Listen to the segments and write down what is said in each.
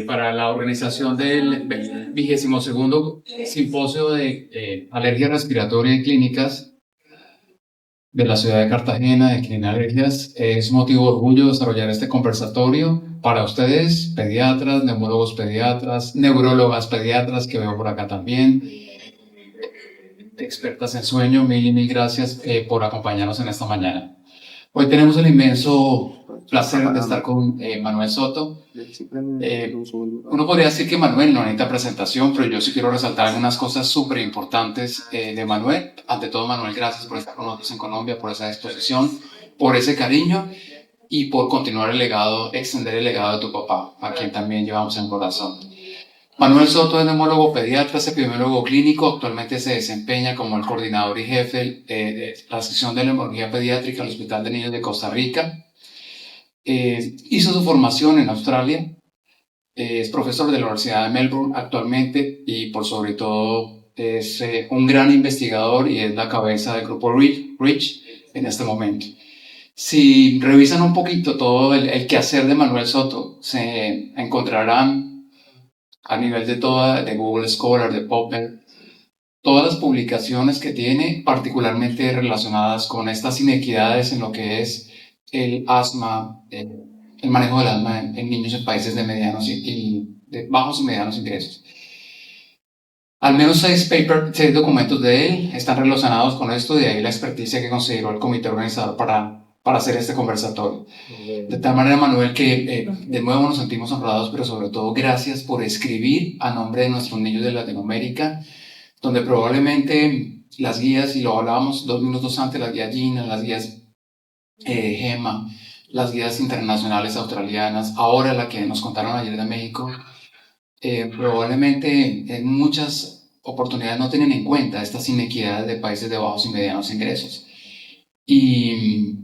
Para la organización del 22º Simposio de Alergia Respiratoria y Clínicas de la ciudad de Cartagena, de Clinalergias. Es motivo de orgullo desarrollar este conversatorio para ustedes, pediatras, neumólogos pediatras, neurólogas pediatras, que veo por acá también, expertas en sueño. Mil gracias por acompañarnos en esta mañana. Hoy tenemos el inmenso placer de estar con Manuel Soto. Uno podría decir que Manuel no necesita presentación, pero yo sí quiero resaltar algunas cosas súper importantes de Manuel. Ante todo, Manuel, gracias por estar con nosotros en Colombia, por esa exposición, por ese cariño y por continuar el legado, extender el legado de tu papá, a quien también llevamos en corazón. Manuel Soto es neumólogo pediatra, es epidemiólogo clínico. Actualmente se desempeña como el coordinador y jefe de la sección de neumología pediátrica del Hospital de Niños de Costa Rica. Hizo su formación en Australia. Es profesor de la Universidad de Melbourne actualmente y por sobre todo es un gran investigador y es la cabeza del grupo REACH en este momento. Si revisan un poquito todo el quehacer de Manuel Soto, se encontrarán a nivel de Google Scholar, de PubMed, todas las publicaciones que tiene, particularmente relacionadas con estas inequidades en lo que es el asma, el manejo del asma en niños en países de medianos y de bajos y medianos ingresos. Al menos 6 documentos de él están relacionados con esto, de ahí la experticia que consideró el comité organizador para hacer este conversatorio. De tal manera, Manuel, que de nuevo nos sentimos honrados, pero sobre todo gracias por escribir a nombre de nuestros niños de Latinoamérica, donde probablemente las guías, y lo hablábamos 2 minutos antes, las guías GINA, las guías GEMA, las guías internacionales australianas, ahora la que nos contaron ayer de México, probablemente en muchas oportunidades no tienen en cuenta estas inequidades de países de bajos y medianos ingresos. Y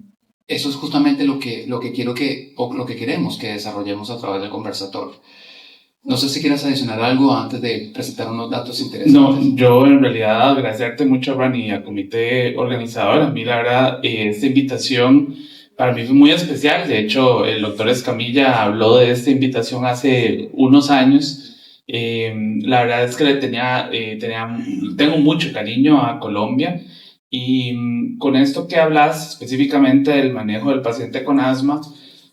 eso es justamente lo que queremos que desarrollemos a través del conversatorio. No sé si quieres adicionar algo antes de presentar unos datos interesantes. No, yo en realidad agradecerte mucho, Ran, y al comité organizador. A mí, la verdad, esta invitación para mí fue muy especial. De hecho, el doctor Escamilla habló de esta invitación hace unos años. La verdad es que tengo mucho cariño a Colombia. Y con esto que hablas específicamente del manejo del paciente con asma,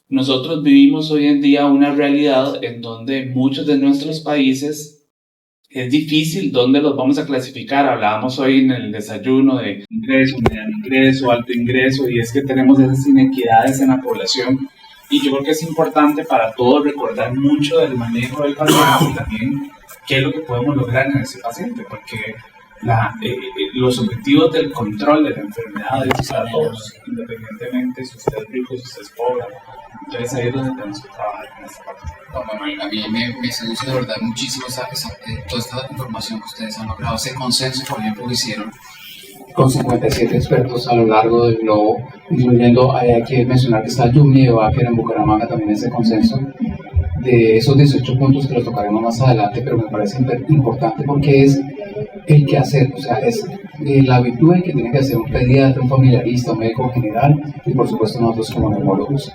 nosotros vivimos hoy en día una realidad en donde muchos de nuestros países es difícil dónde los vamos a clasificar. Hablábamos hoy en el desayuno de ingreso, mediano ingreso, alto ingreso, y es que tenemos esas inequidades en la población. Y yo creo que es importante para todos recordar mucho del manejo del paciente y también qué es lo que podemos lograr en ese paciente, porque los objetivos del control de la enfermedad es para todos, independientemente si usted es rico, si usted es pobre. Entonces ahí es donde tenemos que trabajar en esta parte. A mí me seduce de verdad muchísimo toda esta información que ustedes han logrado, ese consenso, por ejemplo, que hicieron con 57 expertos a lo largo del globo, incluyendo, hay que mencionar que está Yumi de Baker en Bucaramanga, también ese consenso de esos 18 puntos que los tocaremos más adelante, pero me parece importante porque es el que hacer, o sea, es la virtud que tiene que hacer un pediatra, un familiarista, un médico general y por supuesto nosotros como neumólogos.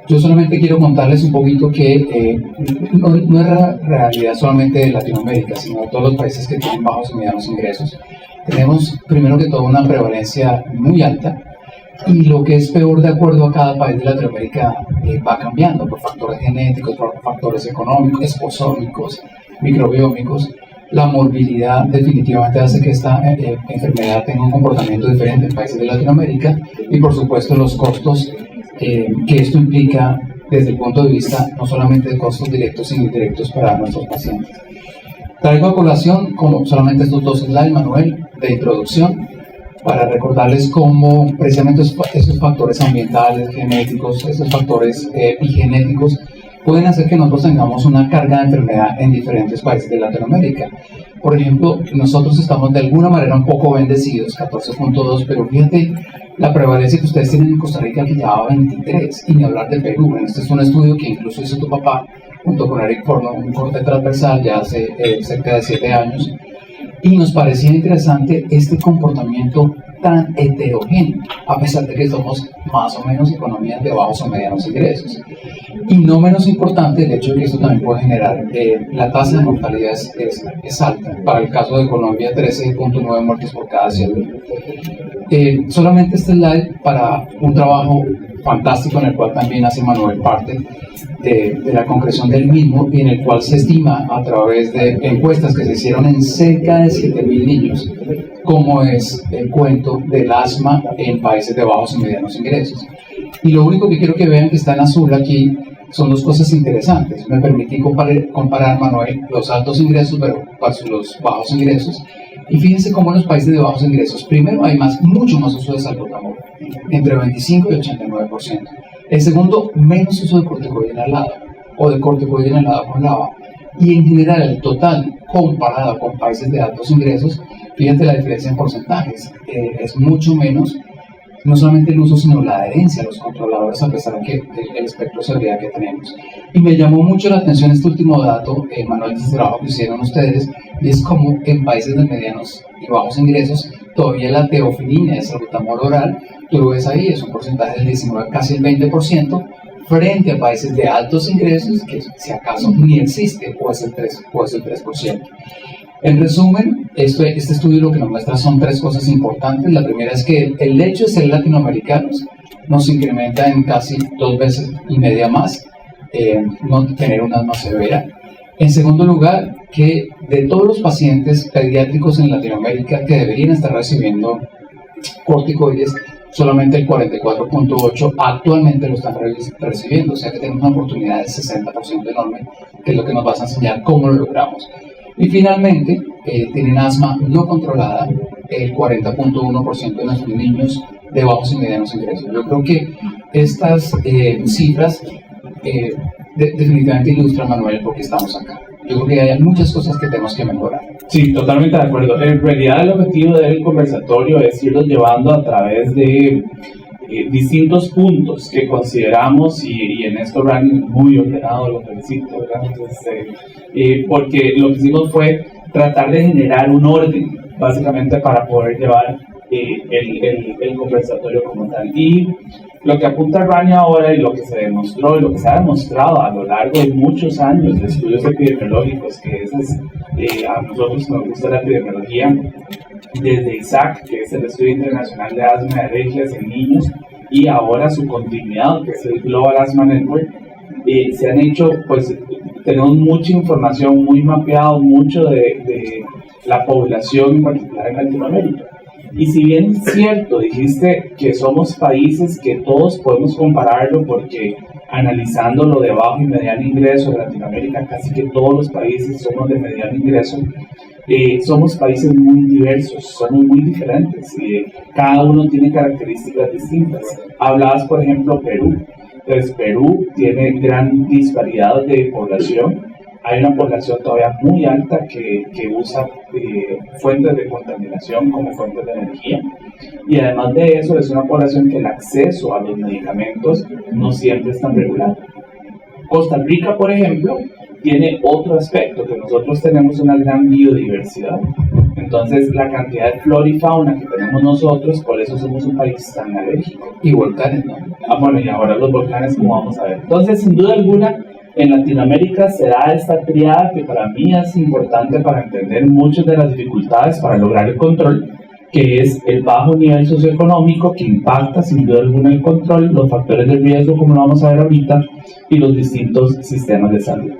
Yo solamente quiero contarles un poquito que no es la realidad solamente de Latinoamérica, sino de todos los países que tienen bajos y medianos ingresos. Tenemos primero que todo una prevalencia muy alta y lo que es peor de acuerdo a cada país de Latinoamérica va cambiando por factores genéticos, por factores económicos, exposómicos, microbiómicos. La morbilidad definitivamente hace que esta enfermedad tenga un comportamiento diferente en países de Latinoamérica y por supuesto los costos que esto implica desde el punto de vista no solamente de costos directos sino indirectos para nuestros pacientes. Traigo a colación como solamente estos 2 slides, Manuel, de introducción para recordarles cómo precisamente esos factores ambientales, genéticos, esos factores epigenéticos pueden hacer que nosotros tengamos una carga de enfermedad en diferentes países de Latinoamérica. Por ejemplo, nosotros estamos de alguna manera un poco bendecidos, 14.2, pero fíjate la prevalencia que ustedes tienen en Costa Rica, que ya va a 23, y ni hablar de Perú. Bueno, este es un estudio que incluso hizo tu papá junto con Eric Forno, un corte transversal ya hace cerca de 7 años, y nos parecía interesante este comportamiento tan heterogéneo, a pesar de que somos más o menos economías de bajos o medianos ingresos. Y no menos importante el hecho de que esto también puede generar, la tasa de mortalidad es alta. Para el caso de Colombia, 13.9 muertes por cada 100.000. Solamente este slide para un trabajo fantástico en el cual también hace Manuel parte de la concreción del mismo, y en el cual se estima a través de encuestas que se hicieron en cerca de 7.000 niños cómo es el cuento del asma en países de bajos y medianos ingresos. Y lo único que quiero que vean que está en azul aquí son dos cosas interesantes. Me permití comparar, Manuel, los altos ingresos versus los bajos ingresos. Y fíjense cómo en los países de bajos ingresos, primero hay mucho más uso de salbutamol, entre 25 y 89%. El segundo, menos uso de corticoide inhalado o de corticoide inhalado con LABA. Y en general, el total, comparado con países de altos ingresos, fíjate la diferencia en porcentajes. Es mucho menos, no solamente el uso, sino la adherencia a los controladores, a pesar de que el espectro de seguridad que tenemos. Y me llamó mucho la atención este último dato, Manuel, de este trabajo que hicieron ustedes, y es como en países de medianos y bajos ingresos, todavía la teofilina, el salbutamol oral, tú lo ves ahí, es un porcentaje del 19, casi el 20%, frente a países de altos ingresos, que si acaso ni existe, o es el 3%. En resumen, este estudio lo que nos muestra son tres cosas importantes. La primera es que el hecho de ser latinoamericanos nos incrementa en casi 2,5 veces más no tener un asma severa. En segundo lugar, que de todos los pacientes pediátricos en Latinoamérica que deberían estar recibiendo corticoides, solamente el 44.8% actualmente lo están recibiendo, o sea que tenemos una oportunidad del 60% enorme, que es lo que nos va a enseñar cómo lo logramos. Y finalmente, tienen asma no controlada el 40.1% de nuestros niños de bajos y medianos ingresos. Yo creo que estas cifras definitivamente ilustran, Manuel, por qué estamos acá. Yo creo que hay muchas cosas que tenemos que mejorar. Sí, totalmente de acuerdo. En realidad el objetivo del conversatorio es irlos llevando a través de distintos puntos que consideramos, y en esto Rani muy ordenado, lo felicito, porque lo que hicimos fue tratar de generar un orden, básicamente para poder llevar el conversatorio como tal. Y lo que apunta Rani ahora, y lo que se demostró, y lo que se ha demostrado a lo largo de muchos años de estudios epidemiológicos, que a nosotros nos gusta la epidemiología, desde ISAC, que es el Estudio Internacional de Asma y Alergias en Niños, y ahora su continuidad, que es el Global Asthma Network, se han hecho, pues, tenemos mucha información, muy mapeado, mucho de la población en particular en Latinoamérica. Y si bien es cierto, dijiste que somos países que todos podemos compararlo, porque analizando lo de bajo y mediano ingreso de Latinoamérica, casi que todos los países somos de mediano ingreso, somos países muy diversos, somos muy diferentes, cada uno tiene características distintas. Hablabas, por ejemplo, Perú. Entonces, Perú tiene gran disparidad de población. Hay una población todavía muy alta que usa fuentes de contaminación como fuentes de energía. Y además de eso, es una población que el acceso a los medicamentos no siempre es tan regular. Costa Rica, por ejemplo, tiene otro aspecto, que nosotros tenemos una gran biodiversidad. Entonces, la cantidad de flora y fauna que tenemos nosotros, por eso somos un país tan alérgico. Y volcanes, ¿no? Bueno, y ahora los volcanes, como vamos a ver. Entonces, sin duda alguna, en Latinoamérica se da esta triada que para mí es importante para entender muchas de las dificultades para lograr el control, que es el bajo nivel socioeconómico, que impacta sin duda alguna el control, los factores de riesgo, como lo vamos a ver ahorita, y los distintos sistemas de salud.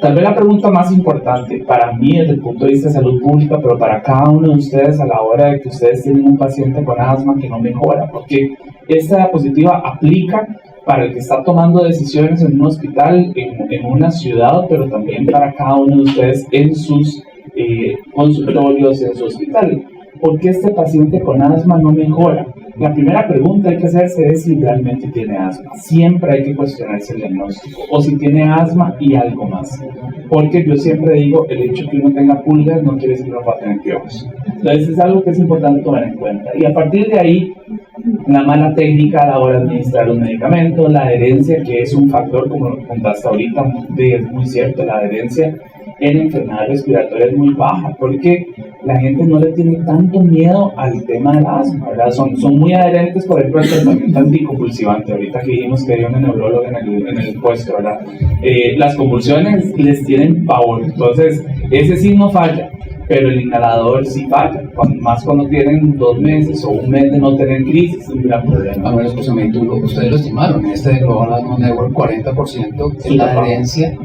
Tal vez la pregunta más importante para mí desde el punto de vista de salud pública, pero para cada uno de ustedes a la hora de que ustedes tienen un paciente con asma que no mejora, porque esta diapositiva aplica para el que está tomando decisiones en un hospital, en una ciudad, pero también para cada uno de ustedes en sus consultorios, en su hospital. ¿Por qué este paciente con asma no mejora? La primera pregunta hay que hacerse es si realmente tiene asma. Siempre hay que cuestionarse el diagnóstico, o si tiene asma y algo más. Porque yo siempre digo, el hecho de que uno tenga pulgas no quiere decir que uno va a tener piojos. Entonces es algo que es importante tomar en cuenta. Y a partir de ahí, la mala técnica a la hora de administrar los medicamentos, la adherencia, que es un factor, como lo contaste ahorita, es muy cierto, la adherencia en enfermedades respiratorias muy baja, porque la gente no le tiene tanto miedo al tema del asma, ¿verdad? Son muy adherentes, por ejemplo, al tratamiento anticonvulsivante. Ahorita que dijimos que hay una neuróloga en el puesto, ¿verdad? Las convulsiones les tienen pavor, entonces ese sí no falla, pero el inhalador sí falla, más cuando tienen 2 meses o 1 mes de no tener crisis, es un gran problema. A ver, escúchame, ustedes lo estimaron, este Global Asthma Network, 40% es la adherencia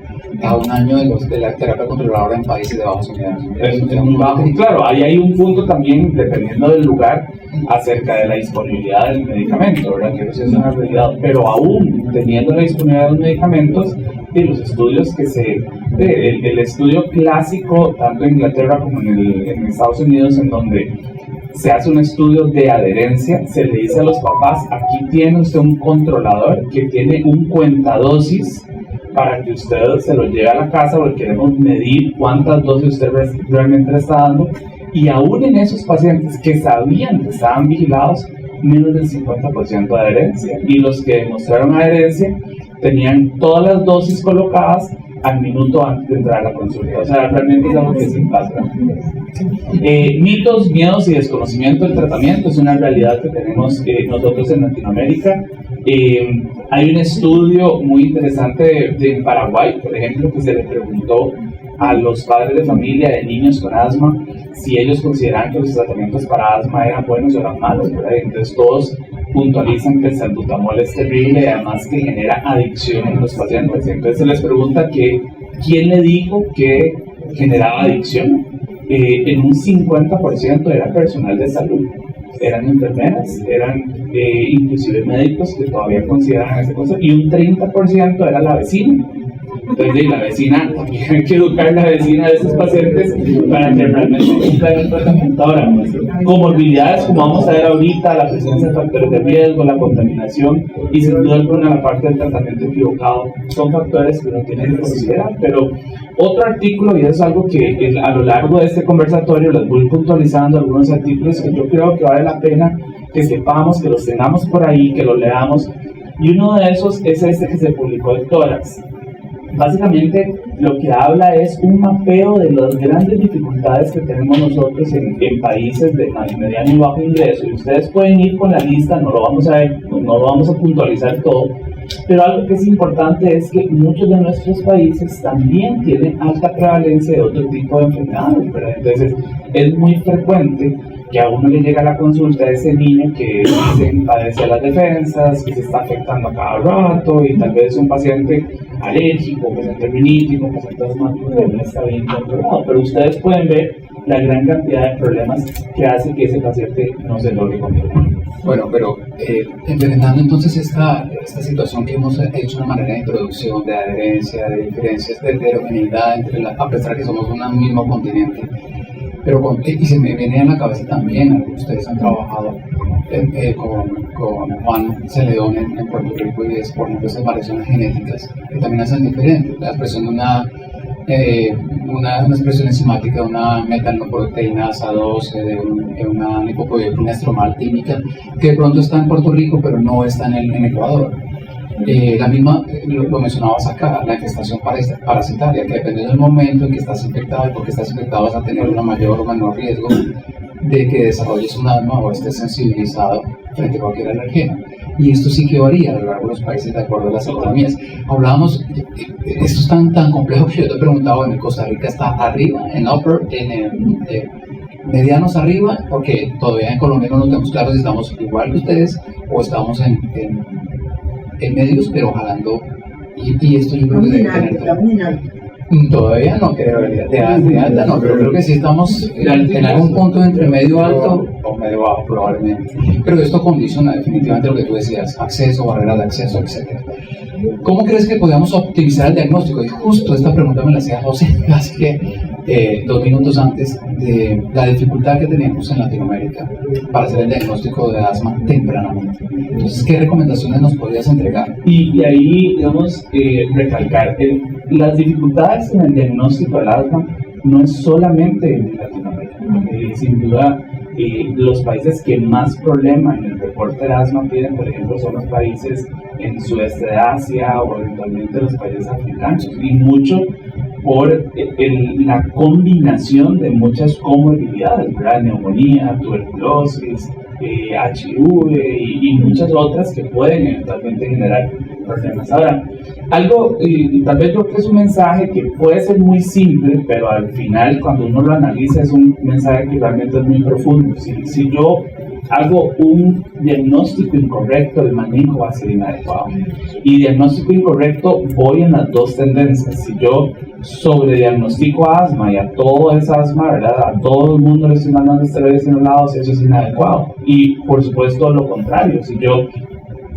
a 1 año de la terapia controladora en países de bajos unidades. Es muy bajo. Y claro, ahí hay un punto también, dependiendo del lugar, acerca de la disponibilidad del medicamento, ¿verdad? Que eso es una realidad. Pero aún teniendo la disponibilidad de los medicamentos, y los estudios el estudio clásico, tanto en Inglaterra como en Estados Unidos, en donde se hace un estudio de adherencia, se le dice a los papás, aquí tiene usted un controlador que tiene un cuentadosis para que usted se lo lleve a la casa, porque queremos medir cuántas dosis usted realmente le está dando, y aún en esos pacientes que sabían que estaban vigilados, menos del 50% de adherencia, y los que demostraron adherencia tenían todas las dosis colocadas al minuto antes de entrar a la consulta. O sea, realmente es algo que se pasa. Mitos, miedos y desconocimiento del tratamiento es una realidad que tenemos nosotros en Latinoamérica. Hay un estudio muy interesante de Paraguay, por ejemplo, que se le preguntó a los padres de familia de niños con asma si ellos consideraban que los tratamientos para asma eran buenos o eran malos, ¿verdad? Entonces todos puntualizan que el salbutamol es terrible y además que genera adicción en los pacientes. Entonces se les pregunta que quién le dijo que generaba adicción. En un 50% era personal de salud, eran enfermeras, eran inclusive médicos que todavía consideran esa cosa, y un 30% era la vecina. Entonces, la vecina, también hay que educar a la vecina de estos pacientes para que realmente cumplan el tratamiento. Ahora, comorbilidades, como vamos a ver ahorita, la presencia de factores de riesgo, la contaminación y sin duda alguna la parte del tratamiento equivocado, son factores que uno tiene que considerar. Pero otro artículo, y eso es algo que a lo largo de este conversatorio les voy puntualizando algunos artículos que yo creo que vale la pena que sepamos, que los tengamos por ahí, que los leamos, y uno de esos es este que se publicó en Tórax. Básicamente lo que habla es un mapeo de las grandes dificultades que tenemos nosotros en países de mediano y bajo ingreso, y ustedes pueden ir con la lista, no lo vamos a ver, no lo vamos a puntualizar todo, pero algo que es importante es que muchos de nuestros países también tienen alta prevalencia de otro tipo de enfermedades, ¿verdad? Entonces es muy frecuente que a uno le llega a la consulta de ese niño que dicen padece las defensas, que se está afectando a cada rato, y tal vez un paciente alérgico, paciente rinítico, paciente asmático que no está bien controlado. Pero ustedes pueden ver la gran cantidad de problemas que hace que ese paciente no se logre controlar. Bueno, pero implementando entonces esta situación que hemos hecho una manera de introducción, de adherencia, de diferencias, de heterogeneidad, a pesar que somos un mismo continente, pero y se me viene a la cabeza también, ustedes han trabajado con Juan Celedón en Puerto Rico, y es, por ejemplo, esas variaciones genéticas que también hacen diferentes, la expresión de una expresión enzimática de una metalnoproteinasa 12, de una lipoproteína estromal típica, que de pronto está en Puerto Rico, pero no está en Ecuador. La misma, lo mencionabas acá, la infestación parasitaria, que dependiendo del momento en que estás infectado y porque estás infectado vas a tener un mayor o menor riesgo de que desarrolles un asma o estés sensibilizado frente a cualquier alergeno. Y esto sí que varía a lo largo de los países de acuerdo a las autonomías. Hablábamos, esto es tan complejo que yo te preguntaba, bueno, Costa Rica está arriba, en upper, medianos arriba, porque todavía en Colombia no nos tenemos claro si estamos igual que ustedes o estamos en medios, pero jalando, y esto yo creo que debe tener... Todavía no creo, de alta no, pero creo que sí estamos en algún punto entre medio alto o medio bajo probablemente. Pero esto condiciona definitivamente lo que tú decías, acceso, barreras de acceso, etc. ¿Cómo crees que podríamos optimizar el diagnóstico? Y justo esta pregunta me la hacía José, casi que 2 minutos antes, de la dificultad que tenemos en Latinoamérica para hacer el diagnóstico de asma tempranamente. Entonces, ¿qué recomendaciones nos podrías entregar? Y ahí, digamos, recalcar, las dificultades en el diagnóstico del asma no es solamente en Latinoamérica. Sin duda, los países que más problemas en el reporte de asma tienen, por ejemplo, son los países en sudeste de Asia o eventualmente los países africanos, y mucho por la combinación de muchas comorbilidades, ¿verdad? Neumonía, tuberculosis, HIV y muchas otras que pueden eventualmente generar problemas. Ahora, algo, y tal vez yo creo que es un mensaje que puede ser muy simple, pero al final cuando uno lo analiza es un mensaje que realmente es muy profundo. Si yo hago un diagnóstico incorrecto, el manejo va a ser inadecuado. Y diagnóstico incorrecto, voy en las dos tendencias. Si yo sobrediagnostico asma y a todo esa asma, ¿verdad? A todo el mundo le estoy mandando esteroides inhalados, eso es inadecuado. Y por supuesto lo contrario, si yo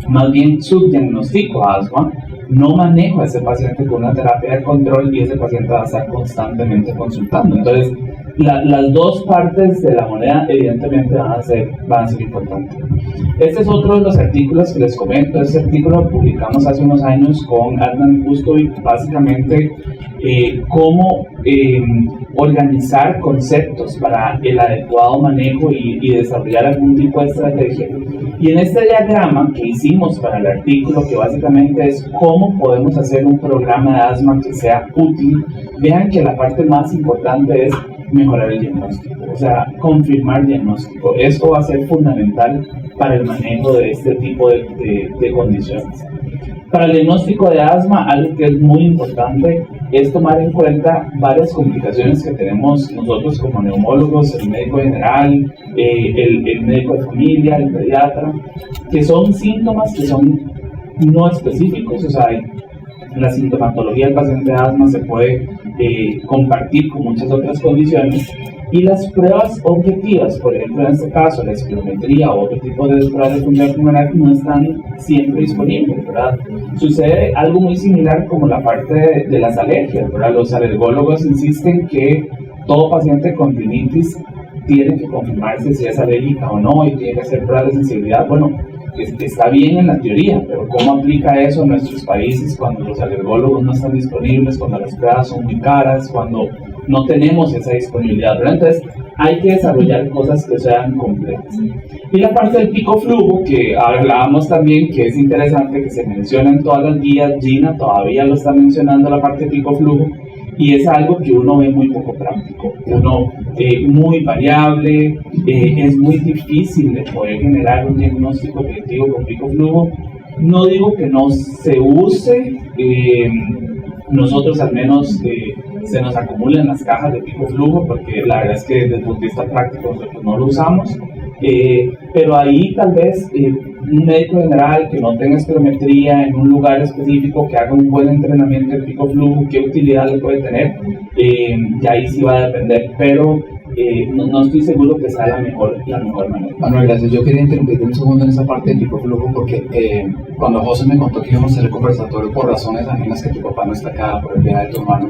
más bien subdiagnostico asma, no manejo a ese paciente con una terapia de control y ese paciente va a estar constantemente consultando. Entonces, las dos partes de la moneda evidentemente van a ser importantes. Este es otro de los artículos que les comento. Este artículo lo publicamos hace unos años con Adnan Kustovic, básicamente cómo organizar conceptos para el adecuado manejo y desarrollar algún tipo de estrategia. Y en este diagrama que hicimos para el artículo, que básicamente es cómo podemos hacer un programa de asma que sea útil, vean que la parte más importante es mejorar el diagnóstico, o sea, confirmar diagnóstico. Esto va a ser fundamental para el manejo de este tipo de condiciones. Para el diagnóstico de asma, algo que es muy importante es tomar en cuenta varias complicaciones que tenemos nosotros como neumólogos, el médico general, el médico de familia, el pediatra, que son síntomas que son no específicos. O sea, la sintomatología del paciente de asma se puede compartir con muchas otras condiciones, y las pruebas objetivas, por ejemplo en este caso la espirometría o otro tipo de pruebas de función pulmonar, no están siempre disponibles, ¿verdad? Sucede algo muy similar como la parte de las alergias, ¿verdad? Los alergólogos insisten que todo paciente con rinitis tiene que confirmarse si es alérgica o no y tiene que hacer pruebas de sensibilidad. Bueno, está bien en la teoría, pero ¿cómo aplica eso en nuestros países cuando los alergólogos no están disponibles, cuando las pruebas son muy caras, cuando no tenemos esa disponibilidad, ¿verdad? Entonces hay que desarrollar cosas que sean complejas. Y la parte del pico flujo, que hablábamos también, que es interesante, que se menciona en todas las guías. Gina todavía lo está mencionando, la parte del pico flujo, y es algo que uno ve muy poco práctico, muy variable, es muy difícil de poder generar un diagnóstico objetivo con pico flujo. No digo que no se use, nosotros al menos se nos acumulan las cajas de pico flujo, porque la verdad es que desde el punto de vista práctico nosotros no lo usamos, pero ahí tal vez un médico general que no tenga espirometría en un lugar específico, que haga un buen entrenamiento de pico flujo, qué utilidad le puede tener, y ahí sí va a depender, pero no estoy seguro que sea la mejor manera. Manuel, gracias. Yo quería interrumpir un segundo en esa parte del pico flujo, porque cuando José me contó que íbamos a hacer el conversatorio por razones ajenas, que tu papá no está acá por el viaje de tu hermano,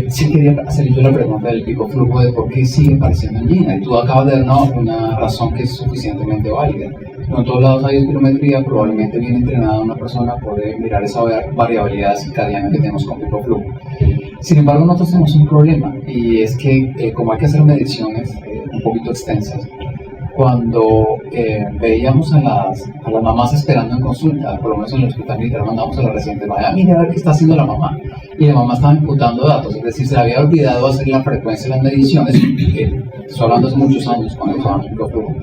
sí quería hacer yo la pregunta del pico flujo de por qué sigue apareciendo en Gina, y tú acabas de dar una razón que es suficientemente válida. No en todos lados hay espirometría, probablemente bien entrenada una persona puede mirar esa variabilidad circadiana que tenemos con pico flujo. Sin embargo, nosotros tenemos un problema, y es que como hay que hacer mediciones un poquito extensas, cuando veíamos a las mamás esperando en consulta, por lo menos en el hospital militar mandamos a la residente, vaya, mire a ver qué está haciendo la mamá, y la mamá estaba imputando datos, es decir, se le había olvidado hacer la frecuencia de las mediciones, estoy hablando hace muchos años cuando usaban el pico.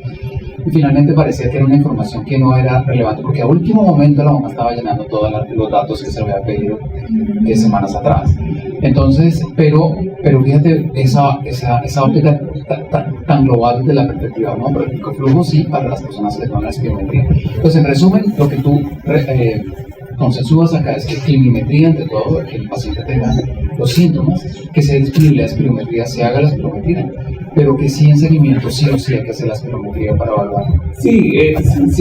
Y finalmente parecía que era una información que no era relevante, porque a último momento la mamá estaba llenando todos los datos que se le había pedido semanas atrás. Entonces, pero fíjate esa óptica tan global desde la perspectiva, ¿no? Pero el picoflujo sí, para las personas que toman la espirometría. Pues en resumen, lo que tú consensúas acá es que clinimetría, ante todo, que el paciente tenga los síntomas, que sea disponible la espirometría, se haga la espirometría, pero que sí en seguimiento sí o sí hay que hacer la espirometría para evaluar. Sí,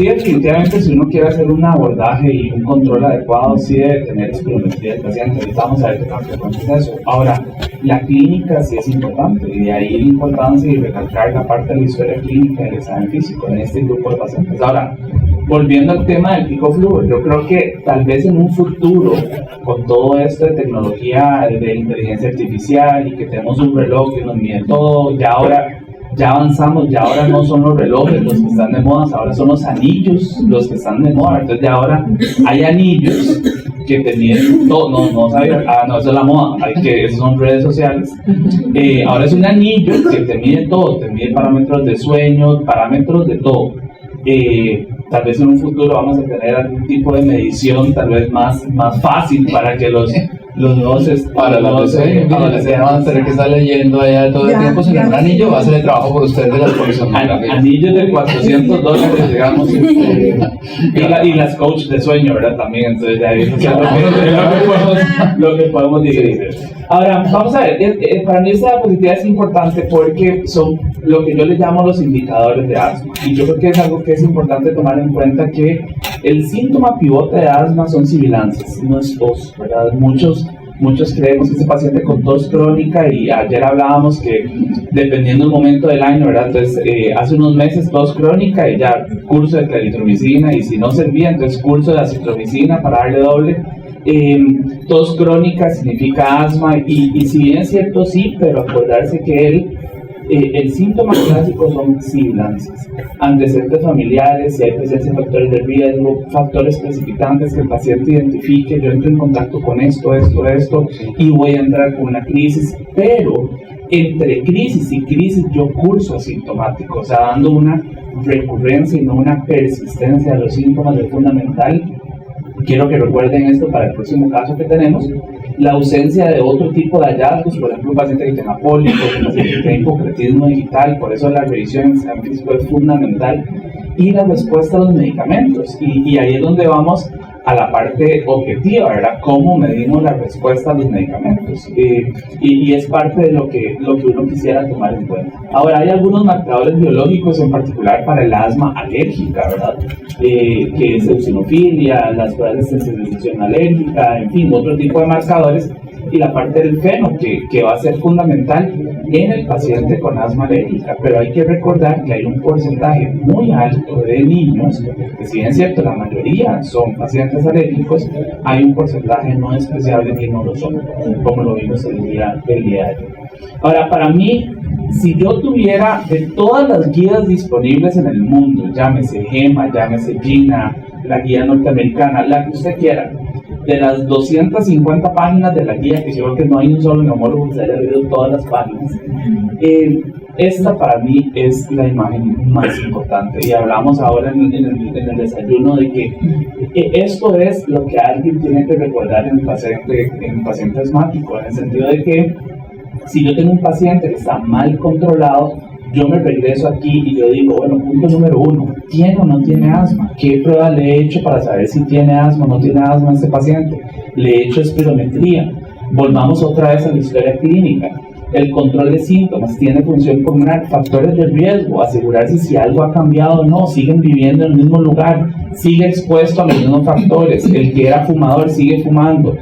definitivamente si uno quiere hacer un abordaje y un control adecuado, sí debe tener espirometría del paciente. Ahorita vamos a ver qué tan frecuente es eso. Ahora, la clínica sí es importante, y de ahí la importancia y recalcar la parte de la historia clínica del examen físico en este grupo de pacientes. Ahora, volviendo al tema del pico flujo, yo creo que tal vez en un futuro, con todo esto de tecnología de inteligencia artificial y que tenemos un reloj que nos mide todo, ya avanzamos, ya ahora no son los relojes los que están de moda, ahora son los anillos los que están de moda. Entonces ya ahora hay anillos que te miden todo, no sabía, no, eso es la moda, esas son redes sociales. Ahora es un anillo que te mide todo, te mide parámetros de sueño, parámetros de todo. Tal vez en un futuro vamos a tener algún tipo de medición tal vez más fácil para que los dos para la adolescencia van a tener que estar leyendo allá todo el tiempo sin un anillo, va a hacer el trabajo por ustedes de las profesionales. Anillos de $400, digamos, y las coach de sueño, ¿verdad? También, entonces ya es lo que podemos dividir. Ahora, vamos a ver, para mí esta diapositiva es importante porque son lo que yo le llamo los indicadores de asma, y yo creo que es algo que es importante tomar en cuenta, que el síntoma pivote de asma son sibilancias, no es tos, ¿verdad? Muchos creemos que ese paciente con tos crónica, y ayer hablábamos que dependiendo del momento del año, ¿verdad? Entonces, hace unos meses tos crónica y ya curso de claritromicina, y si no servía, entonces curso de acitromicina para darle doble. Tos crónica significa asma, y si bien es cierto, sí, pero acordarse que el síntoma clásico son sibilancias, antecedentes familiares, si hay presencia de factores de riesgo, factores precipitantes que el paciente identifique, yo entro en contacto con esto, y voy a entrar con una crisis, pero entre crisis y crisis yo curso asintomático, o sea, dando una recurrencia y no una persistencia de los síntomas de fundamental. Quiero que recuerden esto para el próximo caso que tenemos: la ausencia de otro tipo de hallazgos, por ejemplo, un paciente que tenga pólipo, un paciente que tenga hipocretismo digital, por eso la revisión en examen físico es fundamental, y la respuesta a los medicamentos, y ahí es donde vamos a la parte objetiva, ¿verdad? Cómo medimos la respuesta a los medicamentos, y es parte de lo que uno quisiera tomar en cuenta. Ahora, hay algunos marcadores biológicos, en particular para el asma alérgica, ¿verdad? Que es eosinofilia, las pruebas de sensibilización alérgica, en fin, otro tipo de marcadores, y la parte del feno, que va a ser fundamental en el paciente con asma alérgica. Pero hay que recordar que hay un porcentaje muy alto de niños, que si bien es cierto, la mayoría son pacientes alérgicos, hay un porcentaje no despreciable que no lo son, como lo vimos el día de ayer. Ahora, para mí, si yo tuviera de todas las guías disponibles en el mundo, llámese GEMA, llámese GINA, la guía norteamericana, la que usted quiera, de las 250 páginas de la guía, que yo creo que no hay un solo neumólogo que se haya leído todas las páginas, esta para mí es la imagen más importante. Y hablamos ahora en el desayuno de que esto es lo que alguien tiene que recordar en el paciente asmático, en el sentido de que si yo tengo un paciente que está mal controlado, yo me regreso aquí y yo digo, bueno, punto número 1, ¿tiene o no tiene asma? ¿Qué prueba le he hecho para saber si tiene asma o no tiene asma a este paciente? Le he hecho espirometría. Volvamos otra vez a la historia clínica. El control de síntomas tiene función pulmonar, factores de riesgo, asegurarse si algo ha cambiado o no, siguen viviendo en el mismo lugar, sigue expuesto a los mismos factores, el que era fumador sigue fumando.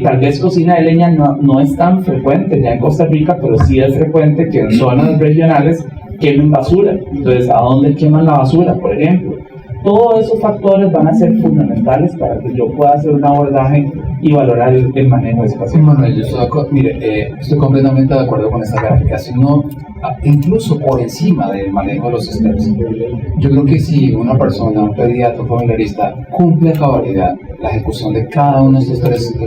Tal vez cocina de leña no es tan frecuente ya en Costa Rica, pero sí es frecuente que en zonas regionales quemen basura. Entonces, ¿a dónde queman la basura, por ejemplo? Todos esos factores van a ser fundamentales para que yo pueda hacer un abordaje y valorar el manejo de ese paciente. Manuel, yo estoy completamente de acuerdo con esta gráfica, sino incluso por encima del manejo de los steps. Yo creo que si una persona, un pediatra, un familiarista, cumple a cabalidad la ejecución de cada uno de estos tres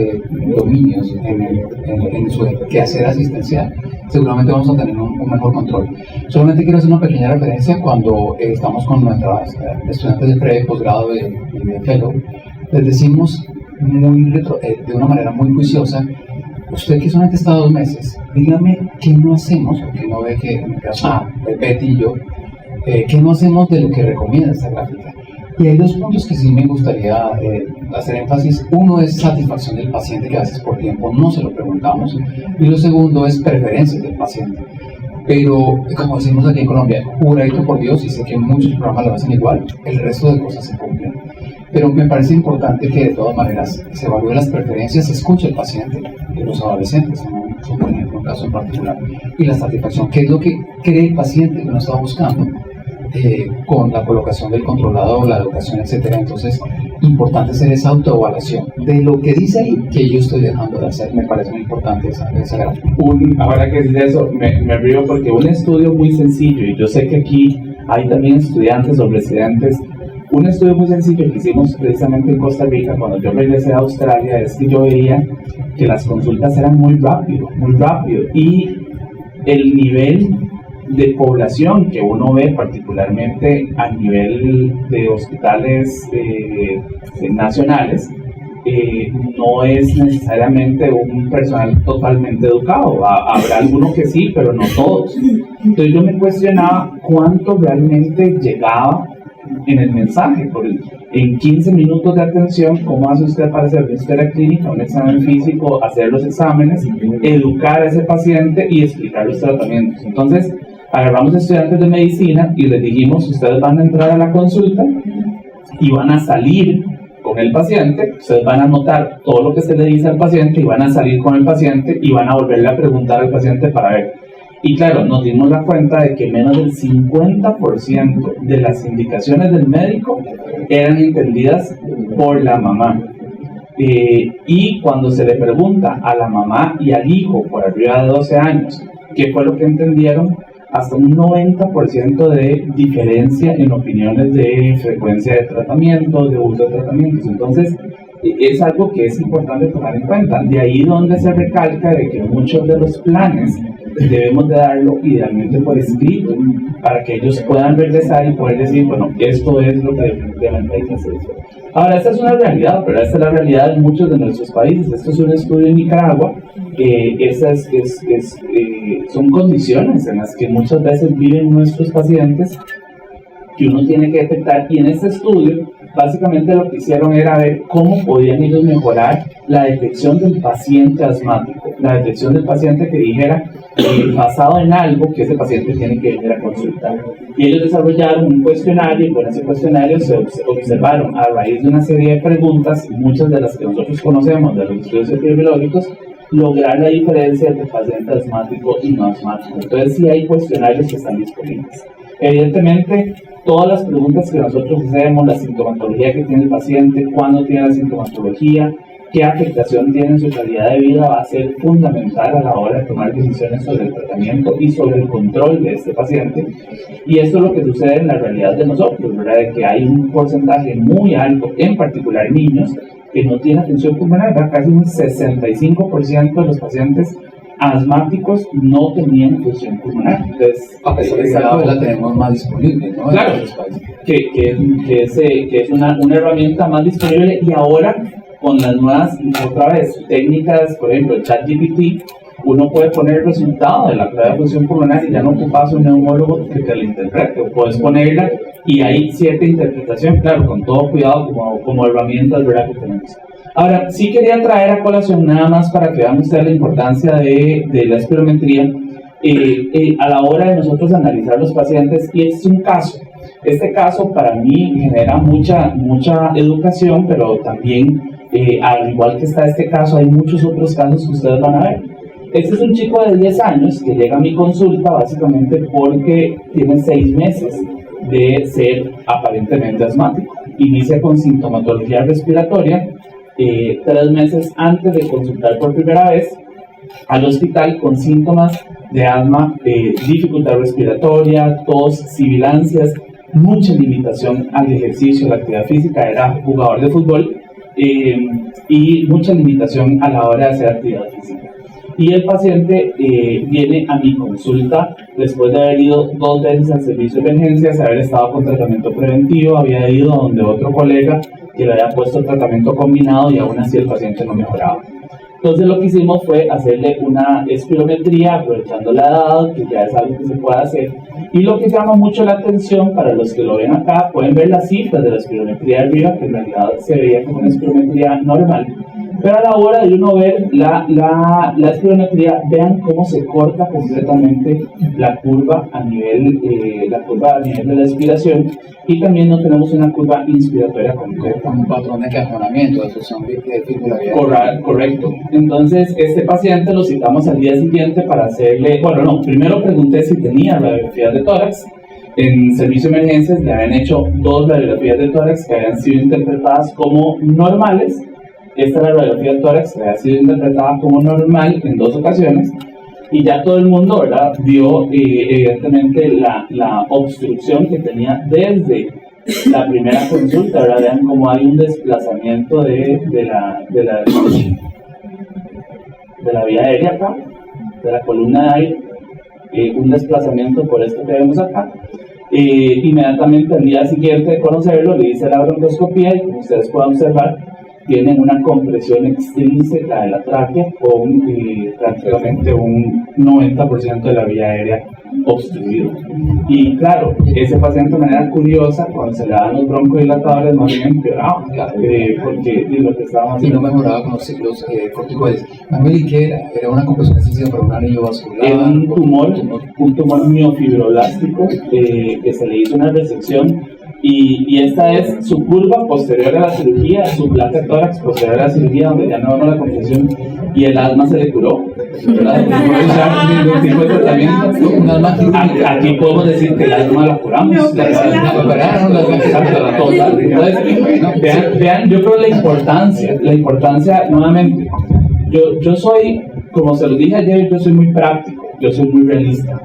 dominios en su quehacer asistencial, seguramente vamos a tener un mejor control. Solamente quiero hacer una pequeña referencia cuando estamos con nuestras estudiantes de pre, posgrado y de fellow. Les decimos de una manera muy juiciosa: usted que solamente está 2 meses, dígame qué no hacemos, porque no ve que en el caso de Betty y yo, qué no hacemos de lo que recomienda esta gráfica. Y hay 2 puntos que sí me gustaría hacer énfasis. Uno es satisfacción del paciente, que a veces por tiempo no se lo preguntamos, y lo segundo es preferencias del paciente. Pero, como decimos aquí en Colombia, juradito por Dios, y sé que muchos programas lo hacen igual, el resto de cosas se cumplen. Pero me parece importante que de todas maneras se evalúen las preferencias, se escuche el paciente, de los adolescentes, son por ejemplo un caso en particular, y la satisfacción, qué es lo que cree el paciente que uno está buscando con la colocación del controlador, la educación, etc. Entonces, importante hacer esa autoevaluación de lo que dice ahí que yo estoy dejando de hacer. Me parece muy importante esa gráfica. Ahora que dices eso, me río porque un estudio muy sencillo, y yo sé que aquí hay también estudiantes o residentes Un estudio muy sencillo que hicimos precisamente en Costa Rica cuando yo regresé a Australia es que yo veía que las consultas eran muy rápido, y el nivel de población que uno ve particularmente a nivel de hospitales nacionales no es necesariamente un personal totalmente educado. Habrá alguno que sí, pero no todos. Entonces yo me cuestionaba cuánto realmente llegaba en el mensaje. En 15 minutos de atención, ¿cómo hace usted para hacer una historia clínica, un examen físico, hacer los exámenes, educar a ese paciente y explicar los tratamientos? Entonces agarramos estudiantes de medicina y les dijimos: ustedes van a entrar a la consulta y van a salir con el paciente, ustedes van a anotar todo lo que se le dice al paciente y van a salir con el paciente y van a volverle a preguntar al paciente para ver. Y claro, nos dimos la cuenta de que menos del 50% de las indicaciones del médico eran entendidas por la mamá. Y cuando se le pregunta a la mamá y al hijo por arriba de 12 años qué fue lo que entendieron, hasta un 90% de diferencia en opiniones de frecuencia de tratamiento, de uso de tratamientos. Entonces, es algo que es importante tomar en cuenta. De ahí donde se recalca de que muchos de los planes debemos de darlo idealmente por escrito, para que ellos puedan regresar y poder decir, bueno, esto es lo que definitivamente hay que hacer. Ahora, esta es una realidad, pero esta es la realidad de muchos de nuestros países. Esto es un estudio en Nicaragua. Son condiciones en las que muchas veces viven nuestros pacientes que uno tiene que detectar, y en este estudio básicamente lo que hicieron era ver cómo podían ellos mejorar la detección del paciente asmático, la detección del paciente que dijera basado en algo que ese paciente tiene que venir a consultar. Y ellos desarrollaron un cuestionario, y con ese cuestionario se observaron a raíz de una serie de preguntas, muchas de las que nosotros conocemos de los estudios epidemiológicos, lograr la diferencia entre paciente asmático y no asmático. Entonces sí hay cuestionarios que están disponibles. Evidentemente, todas las preguntas que nosotros hacemos, la sintomatología que tiene el paciente, cuándo tiene la sintomatología, qué afectación tiene en su calidad de vida, va a ser fundamental a la hora de tomar decisiones sobre el tratamiento y sobre el control de este paciente. Y esto es lo que sucede en la realidad de nosotros, ¿verdad? De que hay un porcentaje muy alto, en particular niños, que no tienen atención pulmonar, ¿verdad? Casi un 65% de los pacientes asmáticos no tenían función pulmonar. Entonces, a pesar de que cada vez la tenemos más disponible, ¿no? Claro, que es una herramienta más disponible, y ahora con las nuevas, otra vez, técnicas, por ejemplo, el ChatGPT, uno puede poner el resultado de la prueba de función pulmonar y ya no ocupas un neumólogo que te la interprete, o puedes ponerla y hay cierta interpretación, claro, con todo cuidado como herramientas, ¿verdad?, que tenemos. Ahora, sí quería traer a colación nada más para que vean ustedes la importancia de la espirometría a la hora de nosotros analizar los pacientes, y es un caso. Este caso para mí genera mucha educación, pero también, al igual que está este caso, hay muchos otros casos que ustedes van a ver. Este es un chico de 10 años que llega a mi consulta básicamente porque tiene 6 meses de ser aparentemente asmático. Inicia con sintomatología respiratoria 3 meses antes de consultar por primera vez al hospital con síntomas de asma, dificultad respiratoria, tos, sibilancias, mucha limitación al ejercicio, a la actividad física. Era jugador de fútbol y mucha limitación a la hora de hacer actividad física. Y el paciente viene a mi consulta después de haber ido 2 veces al servicio de emergencias, haber estado con tratamiento preventivo, había ido a donde otro colega que le había puesto tratamiento combinado y aún así el paciente no mejoraba. Entonces lo que hicimos fue hacerle una espirometría aprovechando la edad, que ya es algo que se puede hacer. Y lo que llama mucho la atención, para los que lo ven acá, pueden ver las cifras de la espirometría de arriba, que en realidad se veía como una espirometría normal. Pero a la hora de uno ver la espirometría, vean cómo se corta completamente la curva a nivel de la expiración, y también no tenemos una curva inspiratoria completa. Un patrón de cajonamiento, de fusión circularidad. Correcto. Entonces, este paciente lo citamos al día siguiente para hacerle, primero pregunté si tenía radiografías de tórax. En servicio de emergencias le habían hecho 2 radiografías de tórax que habían sido interpretadas como normales. Esta es la radiografía de tórax que había sido interpretada como normal en 2 ocasiones, y ya todo el mundo, ¿verdad?, vio evidentemente la obstrucción que tenía desde la primera consulta, ¿verdad? Vean cómo hay un desplazamiento de la vía aérea acá, de la columna de aire, un desplazamiento por esto que vemos acá. Inmediatamente al día siguiente de conocerlo, le hice la broncoscopía y como ustedes pueden observar, tienen una compresión extrínseca de la tráquea con prácticamente un 90% de la vía aérea obstruido. Y claro, ese paciente de manera curiosa, cuando se le dan los broncodilatadores, más bien empeoraba, porque lo que estábamos haciendo. Y no mejoraba con los ciclos corticoides. ¿Y qué era? ¿Era una compresión excesiva para un anillo vascular? Era un tumor miofibroblástico que se le hizo una resección. Y esta es su curva posterior a la cirugía, su placa de tórax posterior a la cirugía, donde ya no vemos la compresión, y el asma se le curó, ¿verdad? No puede usar ningún tipo de tratamiento. Aquí podemos decir que el asma la curamos. Vean, yo creo la importancia, nuevamente, yo soy, como se lo dije ayer, yo soy muy práctico, yo soy muy realista.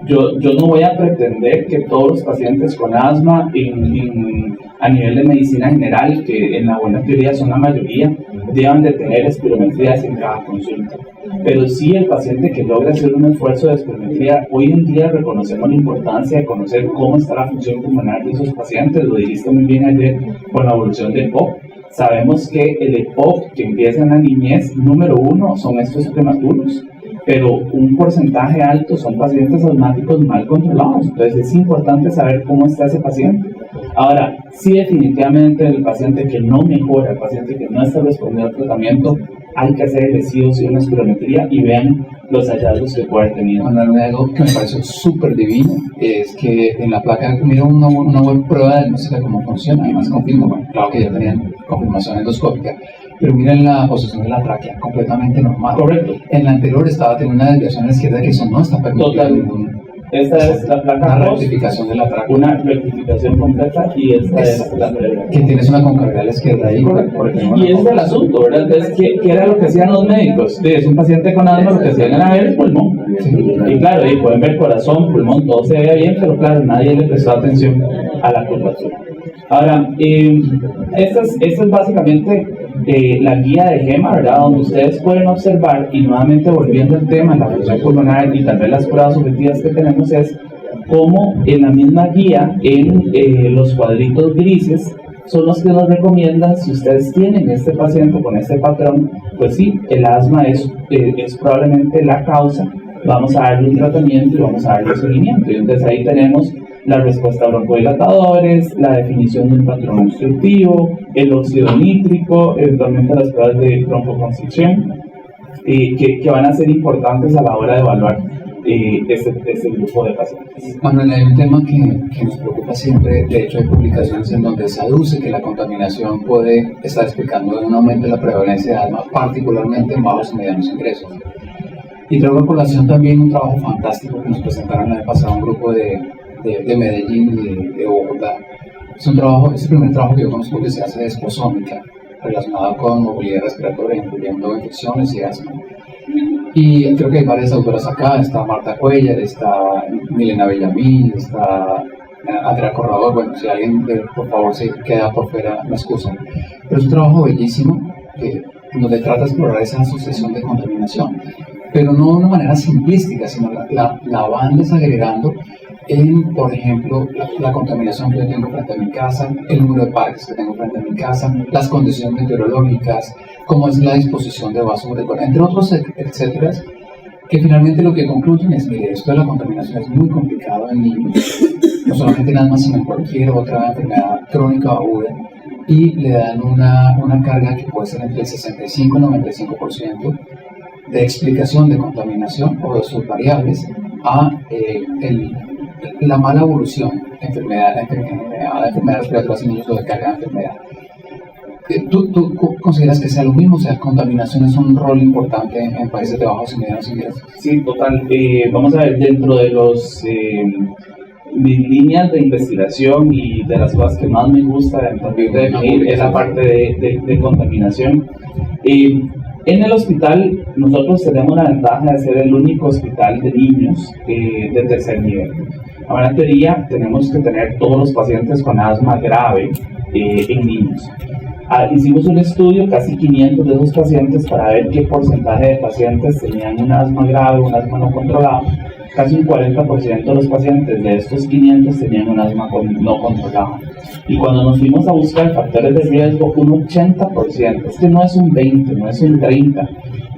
Yo no voy a pretender que todos los pacientes con asma a nivel de medicina general, que en la buena teoría son la mayoría, deban de tener espirometrías en cada consulta. Pero sí el paciente que logra hacer un esfuerzo de espirometría, hoy en día reconocemos la importancia de conocer cómo está la función pulmonar de esos pacientes. Lo dijiste muy bien ayer con la evolución del EPOC. Sabemos que el EPOC que empieza en la niñez, número 1, son estos prematuros, pero un porcentaje alto son pacientes asmáticos mal controlados. Entonces es importante saber cómo está ese paciente. Ahora, sí, definitivamente el paciente que no mejora, el paciente que no está respondiendo al tratamiento, hay que hacer sí o sí una espirometría y vean los hallazgos que puede haber tenido. Algo que me pareció súper divino es que en la placa mira una buena prueba de diagnóstica de cómo funciona, además confirma, bueno, claro que ya tenían confirmación endoscópica, pero miren la posición de la tráquea, completamente normal. Correcto. En la anterior estaba teniendo una desviación a la izquierda que eso no está permitido. Esta es la placa una rectificación de la tráquea. Una rectificación completa y esta es la previa. Que tienes una concavidad a la izquierda ahí. Y ese es el asunto, ¿verdad? Entonces, ¿qué era lo que hacían los médicos? Es un paciente con asma, lo que hacían era ver el pulmón. Y claro, ahí pueden ver corazón, pulmón, todo se veía bien, pero claro, nadie le prestó atención a la curvatura. Ahora, esta es básicamente la guía de GEMA, ¿verdad? Donde ustedes pueden observar, y nuevamente volviendo al tema, la función pulmonar y tal vez las pruebas objetivas que tenemos, es cómo en la misma guía, en los cuadritos grises, son los que nos recomiendan, si ustedes tienen este paciente con este patrón, pues sí, el asma es probablemente la causa, vamos a darle un tratamiento y vamos a darle seguimiento. Y entonces ahí tenemos la respuesta a broncodilatadores, la definición de un patrón obstructivo, el óxido nítrico, eventualmente las pruebas de broncoconstricción, que van a ser importantes a la hora de evaluar este grupo de pacientes. Manuel, hay un tema que nos preocupa siempre. De hecho, hay publicaciones en donde se aduce que la contaminación puede estar explicando un aumento de la prevalencia de asma, particularmente en bajos y medianos ingresos. Y traigo a colación también un trabajo fantástico que nos presentaron la vez pasada un grupo de Medellín y de Bogotá. Es el primer trabajo que yo conozco que se hace de esposómica, relacionado con movilidad respiratoria, incluyendo infecciones y asma. Y creo que hay varias autoras acá, está Marta Cuellar, está Milena Bellamí, está Andrea Corredor. Bueno, si alguien por favor se queda por fuera, me excusan. Pero es un trabajo bellísimo donde trata de explorar esa asociación de contaminación, pero no de una manera simplística, sino la van desagregando en, por ejemplo, la contaminación que yo tengo frente a mi casa, el número de parques que tengo frente a mi casa, las condiciones meteorológicas, cómo es la disposición de basura, entre otros, etcétera, que finalmente lo que concluyen es, mire, esto de la contaminación es muy complicado en niños, no solamente en asma, sino en cualquier otra enfermedad crónica o aguda, y le dan una carga que puede ser entre el 65 y 95% de explicación de contaminación o de sus variables a la mala evolución de enfermedades respiratorias en niños o de carga de enfermedad. ¿Tú consideras que sea lo mismo? O sea, contaminación es un rol importante en países de bajos y medianos ingresos. Sí, total. Vamos a ver, dentro de mis líneas de investigación y de las cosas que más me gusta también definir es la parte de contaminación. En el hospital, nosotros tenemos la ventaja de ser el único hospital de niños de tercer nivel. Ahora, en teoría, tenemos que tener todos los pacientes con asma grave en niños. Hicimos un estudio, casi 500 de esos pacientes, para ver qué porcentaje de pacientes tenían un asma grave, un asma no controlado. Casi un 40% de los pacientes de estos 500 tenían un asma no controlado. Y cuando nos fuimos a buscar factores de riesgo, un 80%, es que no es un 20, no es un 30,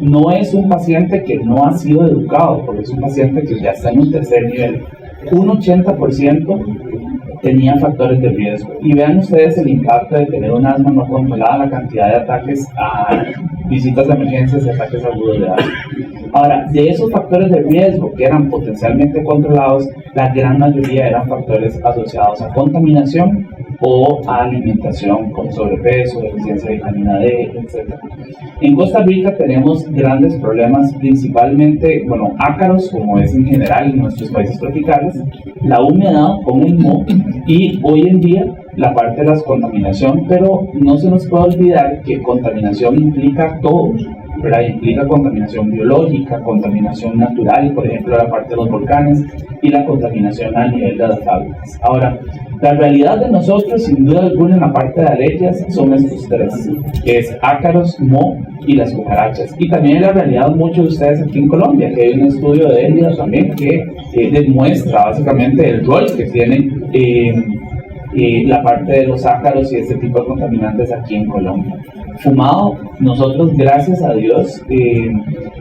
no es un paciente que no ha sido educado, porque es un paciente que ya está en un tercer nivel. Un 80% tenían factores de riesgo. Y vean ustedes el impacto de tener un asma no controlada, la cantidad de ataques a visitas de emergencias y ataques agudos de asma. Ahora, de esos factores de riesgo que eran potencialmente controlados, la gran mayoría eran factores asociados a contaminación o a alimentación con sobrepeso, deficiencia de vitamina D, etc. En Costa Rica tenemos grandes problemas, principalmente, ácaros, como es en general en nuestros países tropicales, la humedad con el moho y hoy en día la parte de la contaminación, pero no se nos puede olvidar que contaminación implica todo, ¿verdad? Implica contaminación biológica, contaminación natural, por ejemplo, la parte de los volcanes, y la contaminación a nivel de las fábricas. Ahora, la realidad de nosotros, sin duda alguna, en la parte de alergias, son estos tres, que es ácaros, moho y las cucarachas. Y también la realidad de muchos de ustedes aquí en Colombia, que hay un estudio de ellos también que demuestra básicamente el rol que tiene la parte de los ácaros y este tipo de contaminantes aquí en Colombia. Fumado, nosotros gracias a Dios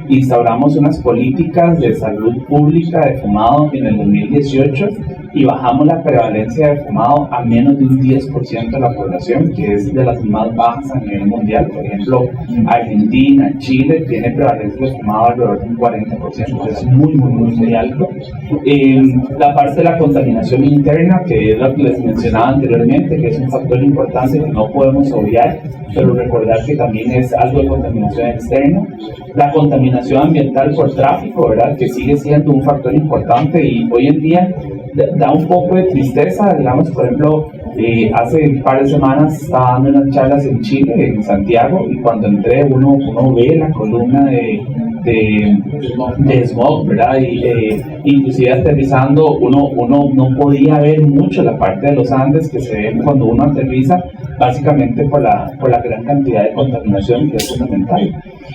instauramos unas políticas de salud pública de fumado en el 2018 y bajamos la prevalencia de fumado a menos de un 10% de la población, que es de las más bajas a nivel mundial. Por ejemplo, Argentina, Chile tiene prevalencia de fumado alrededor de un 40%, es muy alto. La parte de la contaminación interna, que es lo que les mencionaba anteriormente, que es un factor importante que no podemos obviar, pero recordar que también es algo de contaminación externa. La contaminación ambiental por tráfico, ¿verdad?, que sigue siendo un factor importante y hoy en día da un poco de tristeza. Digamos, por ejemplo, hace un par de semanas estaba dando unas charlas en Chile, en Santiago, y cuando entré uno ve la columna de smog, ¿verdad? Y inclusive aterrizando uno no podía ver mucho la parte de los Andes que se ven cuando uno aterriza, básicamente por la gran cantidad de contaminación que es fundamental.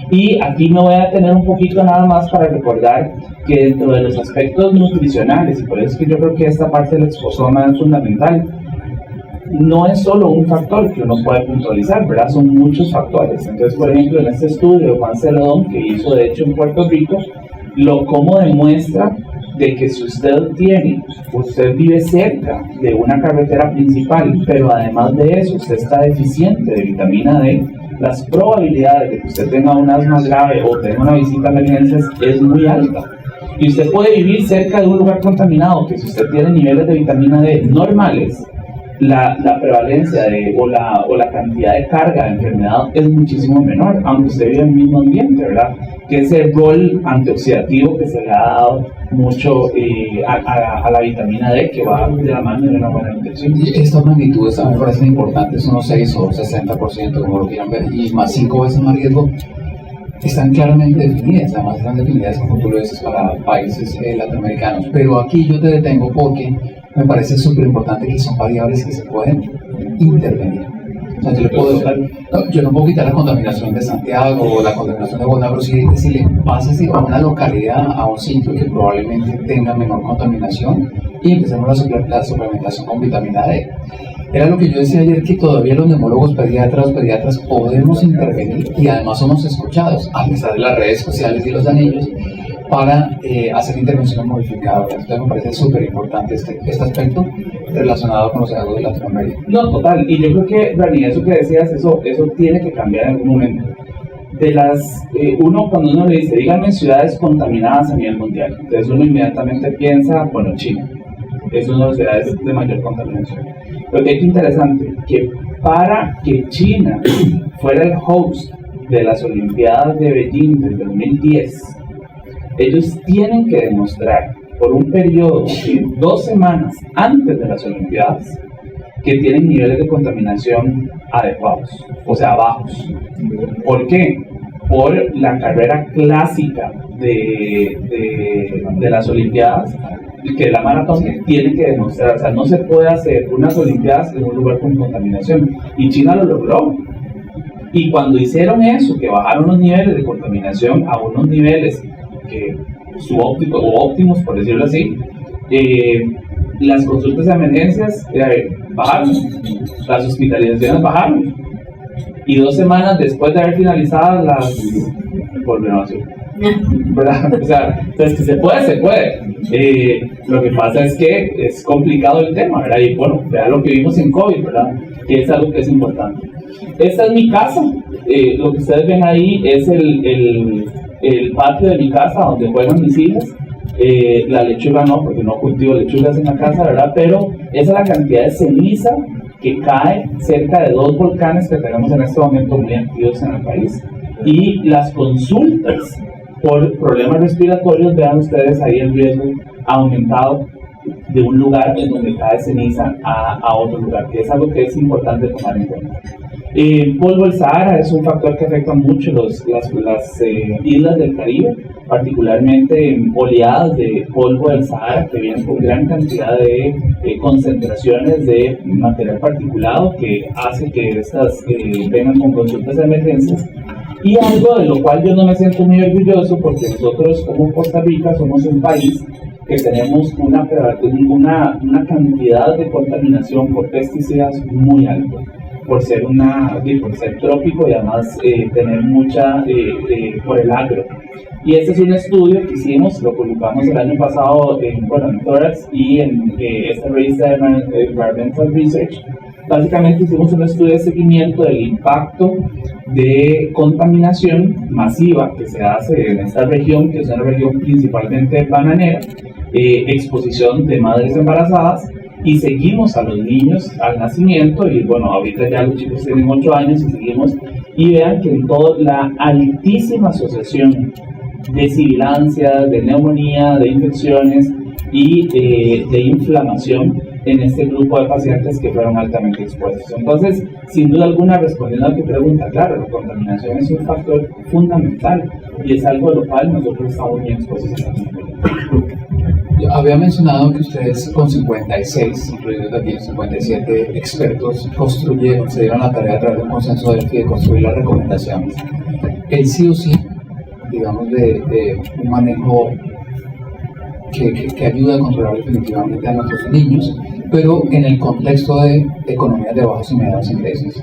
Y aquí me voy a detener un poquito nada más para recordar que dentro de los aspectos nutricionales, y por eso es que yo creo que esta parte del exposoma es fundamental, no es solo un factor que uno puede puntualizar, ¿verdad? Son muchos factores. Entonces, por ejemplo, en este estudio de Juan Celedón, que hizo de hecho en Puerto Rico, cómo demuestra de que si usted vive cerca de una carretera principal, pero además de eso usted está deficiente de vitamina D, las probabilidades de que usted tenga un asma grave o tenga una visita a emergencias es muy alta. Y usted puede vivir cerca de un lugar contaminado, que si usted tiene niveles de vitamina D normales, la prevalencia o la cantidad de carga de enfermedad es muchísimo menor, aunque usted vive en el mismo ambiente, ¿verdad? Que es el rol antioxidativo que se le ha dado mucho a la vitamina D, que va de la mano de una buena nutrición. Y estas magnitudes me parecen importantes, unos 6 o 60%, como lo quieran ver, y más 5 veces más riesgo, están claramente definidas, además están definidas, como tú lo dices, para países latinoamericanos. Pero aquí yo te detengo porque me parece súper importante que son variables que se pueden intervenir. O sea, yo no puedo quitar la contaminación de Santiago o la contaminación de Bogotá, pero si le pasas a una localidad, a un sitio que probablemente tenga menor contaminación, y empecemos la suplementación con vitamina D. Era lo que yo decía ayer, que todavía los neumólogos pediatras podemos intervenir y además somos escuchados, a pesar de las redes sociales y los anillos, para hacer intervenciones modificadoras. Entonces me parece súper importante este aspecto relacionado con los hallazgos de Latinoamérica. No, total, y yo creo que, Rani, eso que decías, eso tiene que cambiar en algún momento. Cuando uno le dice, díganme ciudades contaminadas a nivel mundial, entonces uno inmediatamente piensa, China es una de las ciudades de mayor contaminación. Pero que es interesante, que para que China fuera el host de las Olimpiadas de Beijing del 2010, ellos tienen que demostrar por un periodo de 2 semanas antes de las Olimpiadas que tienen niveles de contaminación adecuados, o sea, bajos. ¿Por qué? por la carrera clásica de las Olimpiadas, que la maratón tiene que demostrar, o sea, no se puede hacer unas Olimpiadas en un lugar con contaminación, y China lo logró. Y cuando hicieron eso, que bajaron los niveles de contaminación a unos niveles que subópticos o óptimos, por decirlo así, las consultas de emergencias bajaron, las hospitalizaciones bajaron, y 2 semanas después de haber finalizado las volvieron a subir, ¿verdad? O sea, entonces que se puede. Lo que pasa es que es complicado el tema, ¿verdad? Y bueno, vea lo que vimos en COVID, ¿verdad? Que es algo que es importante. Esta es mi casa. Lo que ustedes ven ahí es el patio de mi casa donde juegan mis hijas. La lechuga no, porque no cultivo lechugas en la casa, ¿verdad? Pero esa es la cantidad de ceniza que cae cerca de 2 volcanes que tenemos en este momento muy activos en el país. Y las consultas por problemas respiratorios, vean ustedes ahí el riesgo ha aumentado de un lugar en donde cae ceniza a otro lugar, que es algo que es importante tomar en cuenta. Polvo del Sahara es un factor que afecta mucho las islas del Caribe, particularmente oleadas de polvo del Sahara que vienen con gran cantidad de concentraciones de material particulado que hace que estas vengan con consultas de emergencias. Y algo de lo cual yo no me siento muy orgulloso, porque nosotros como Costa Rica somos un país que tenemos una cantidad de contaminación por pesticidas muy alta, por ser trópico y además tener mucha por el agro. Y este es un estudio que hicimos, lo publicamos el año pasado en Thorax y en esta revista de Environmental Research. Básicamente hicimos un estudio de seguimiento del impacto de contaminación masiva que se hace en esta región, que es una región principalmente bananera, exposición de madres embarazadas, y seguimos a los niños al nacimiento, y bueno, ahorita ya los chicos tienen 8 años y seguimos, y vean que en toda la altísima asociación de sibilancias, de neumonía, de infecciones y de inflamación en este grupo de pacientes que fueron altamente expuestos. Entonces, sin duda alguna, respondiendo a tu pregunta, claro, la contaminación es un factor fundamental y es algo de lo cual nosotros estamos bien expuestos en la comunidad. Había mencionado que ustedes con 56, incluidos también 57 expertos, se dieron la tarea a través de un consenso de construir las recomendaciones. El sí o sí, digamos, de un manejo que ayuda a controlar definitivamente a nuestros niños, pero en el contexto de economías de bajos y medianos ingresos.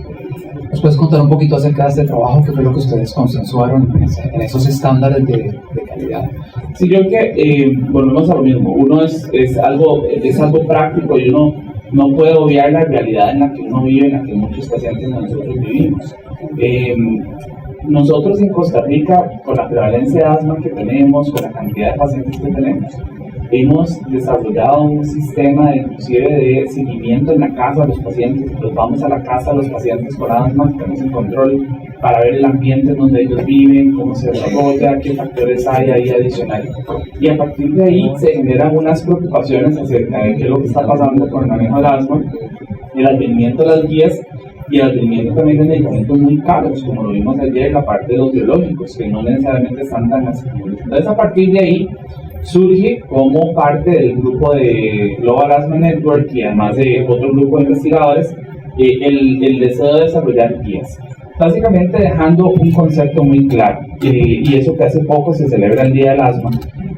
¿Nos puedes contar un poquito acerca de este trabajo? ¿Qué fue lo que ustedes consensuaron en esos estándares de calidad? Sí, yo creo que volvemos a lo mismo. Uno es algo práctico y uno no puede obviar la realidad en la que uno vive, en la que muchos pacientes de nosotros vivimos. Nosotros en Costa Rica, con la prevalencia de asma que tenemos, con la cantidad de pacientes que tenemos, hemos desarrollado un sistema inclusive de seguimiento en la casa de los pacientes. Los vamos a la casa de los pacientes con asma, tenemos el control para ver el ambiente en donde ellos viven, cómo se desarrolla, qué factores hay ahí adicionales. Y a partir de ahí se generan unas preocupaciones acerca de qué es lo que está pasando con el manejo del asma, el advenimiento de las guías y el advenimiento también de medicamentos muy caros, como lo vimos ayer, la parte de los biológicos, que no necesariamente están tan accesibles. Entonces, a partir de ahí, surge como parte del grupo de Global Asthma Network y además de otro grupo de investigadores el deseo de desarrollar guías. Básicamente dejando un concepto muy claro, y eso que hace poco se celebra el Día del Asma.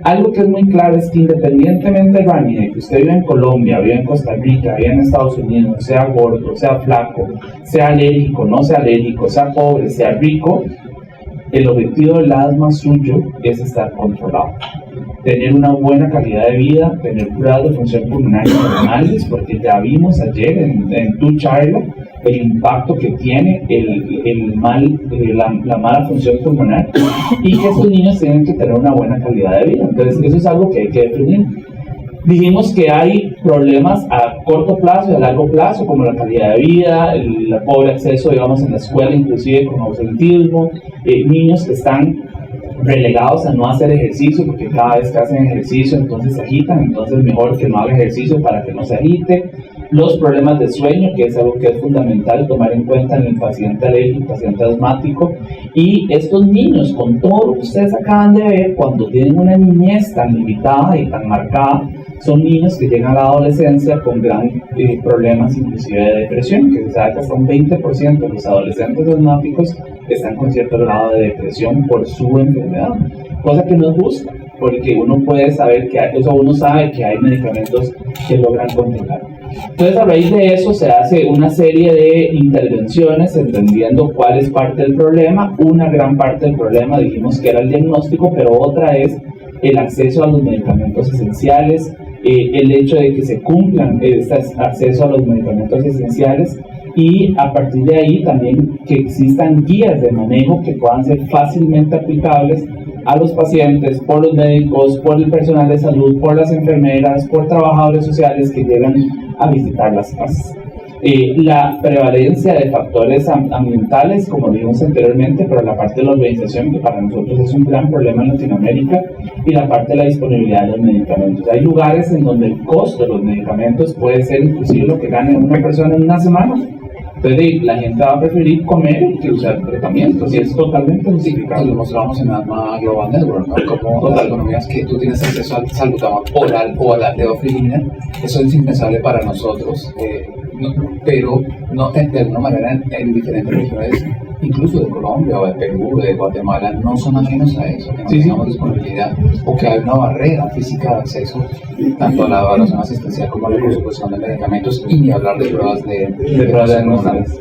Algo que es muy claro es que independientemente, Rani, de que usted vive en Colombia, vive en Costa Rica, vive en Estados Unidos, sea gordo, sea flaco, sea alérgico, no sea alérgico, sea pobre, sea rico, el objetivo del asma suyo es estar controlado. Tener una buena calidad de vida, tener curados de función pulmonar normales, porque ya vimos ayer en tu charla el impacto que tiene la mala función pulmonar, y que estos niños tienen que tener una buena calidad de vida. Entonces eso es algo que hay que definir. Dijimos que hay problemas a corto plazo y a largo plazo, como la calidad de vida, el pobre acceso, digamos, en la escuela, inclusive con ausentismo, niños que están relegados a no hacer ejercicio porque cada vez que hacen ejercicio entonces se agitan, entonces mejor que no haga ejercicio para que no se agite. los problemas de sueño, que es algo que es fundamental tomar en cuenta en el paciente alérgico, paciente asmático, y estos niños, con todo lo que ustedes acaban de ver, cuando tienen una niñez tan limitada y tan marcada, son niños que llegan a la adolescencia con gran problemas inclusive de depresión, que se sabe que hasta un 20% de los adolescentes asmáticos están con cierto grado de depresión por su enfermedad, cosa que no es justa, porque uno puede saber que uno sabe que hay medicamentos que logran controlar. Entonces, a raíz de eso se hace una serie de intervenciones entendiendo cuál es parte del problema. Una gran parte del problema dijimos que era el diagnóstico, pero otra es el acceso a los medicamentos esenciales, el hecho de que se cumplan este acceso a los medicamentos esenciales, y a partir de ahí también que existan guías de manejo que puedan ser fácilmente aplicables a los pacientes, por los médicos, por el personal de salud, por las enfermeras, por trabajadores sociales que llegan a visitar las casas. La prevalencia de factores ambientales, como dijimos anteriormente, pero la parte de la organización, que para nosotros es un gran problema en Latinoamérica, y la parte de la disponibilidad de los medicamentos. Hay lugares en donde el costo de los medicamentos puede ser inclusive lo que gane una persona en una semana. Entonces la gente va a preferir comer que usar tratamientos, y es totalmente justificable. Lo mostramos en Asthma Global Network, ¿no? Como las economías que tú tienes acceso al salbutamol oral o a la teofilina, eso es indispensable para nosotros, pero no, de alguna manera en diferentes regiones, incluso de Colombia o de Perú, de Guatemala, no son ajenos a eso, que no tengamos disponibilidad o que hay una barrera física de acceso tanto a la evaluación asistencial como a la consumición de medicamentos, y ni hablar de pruebas de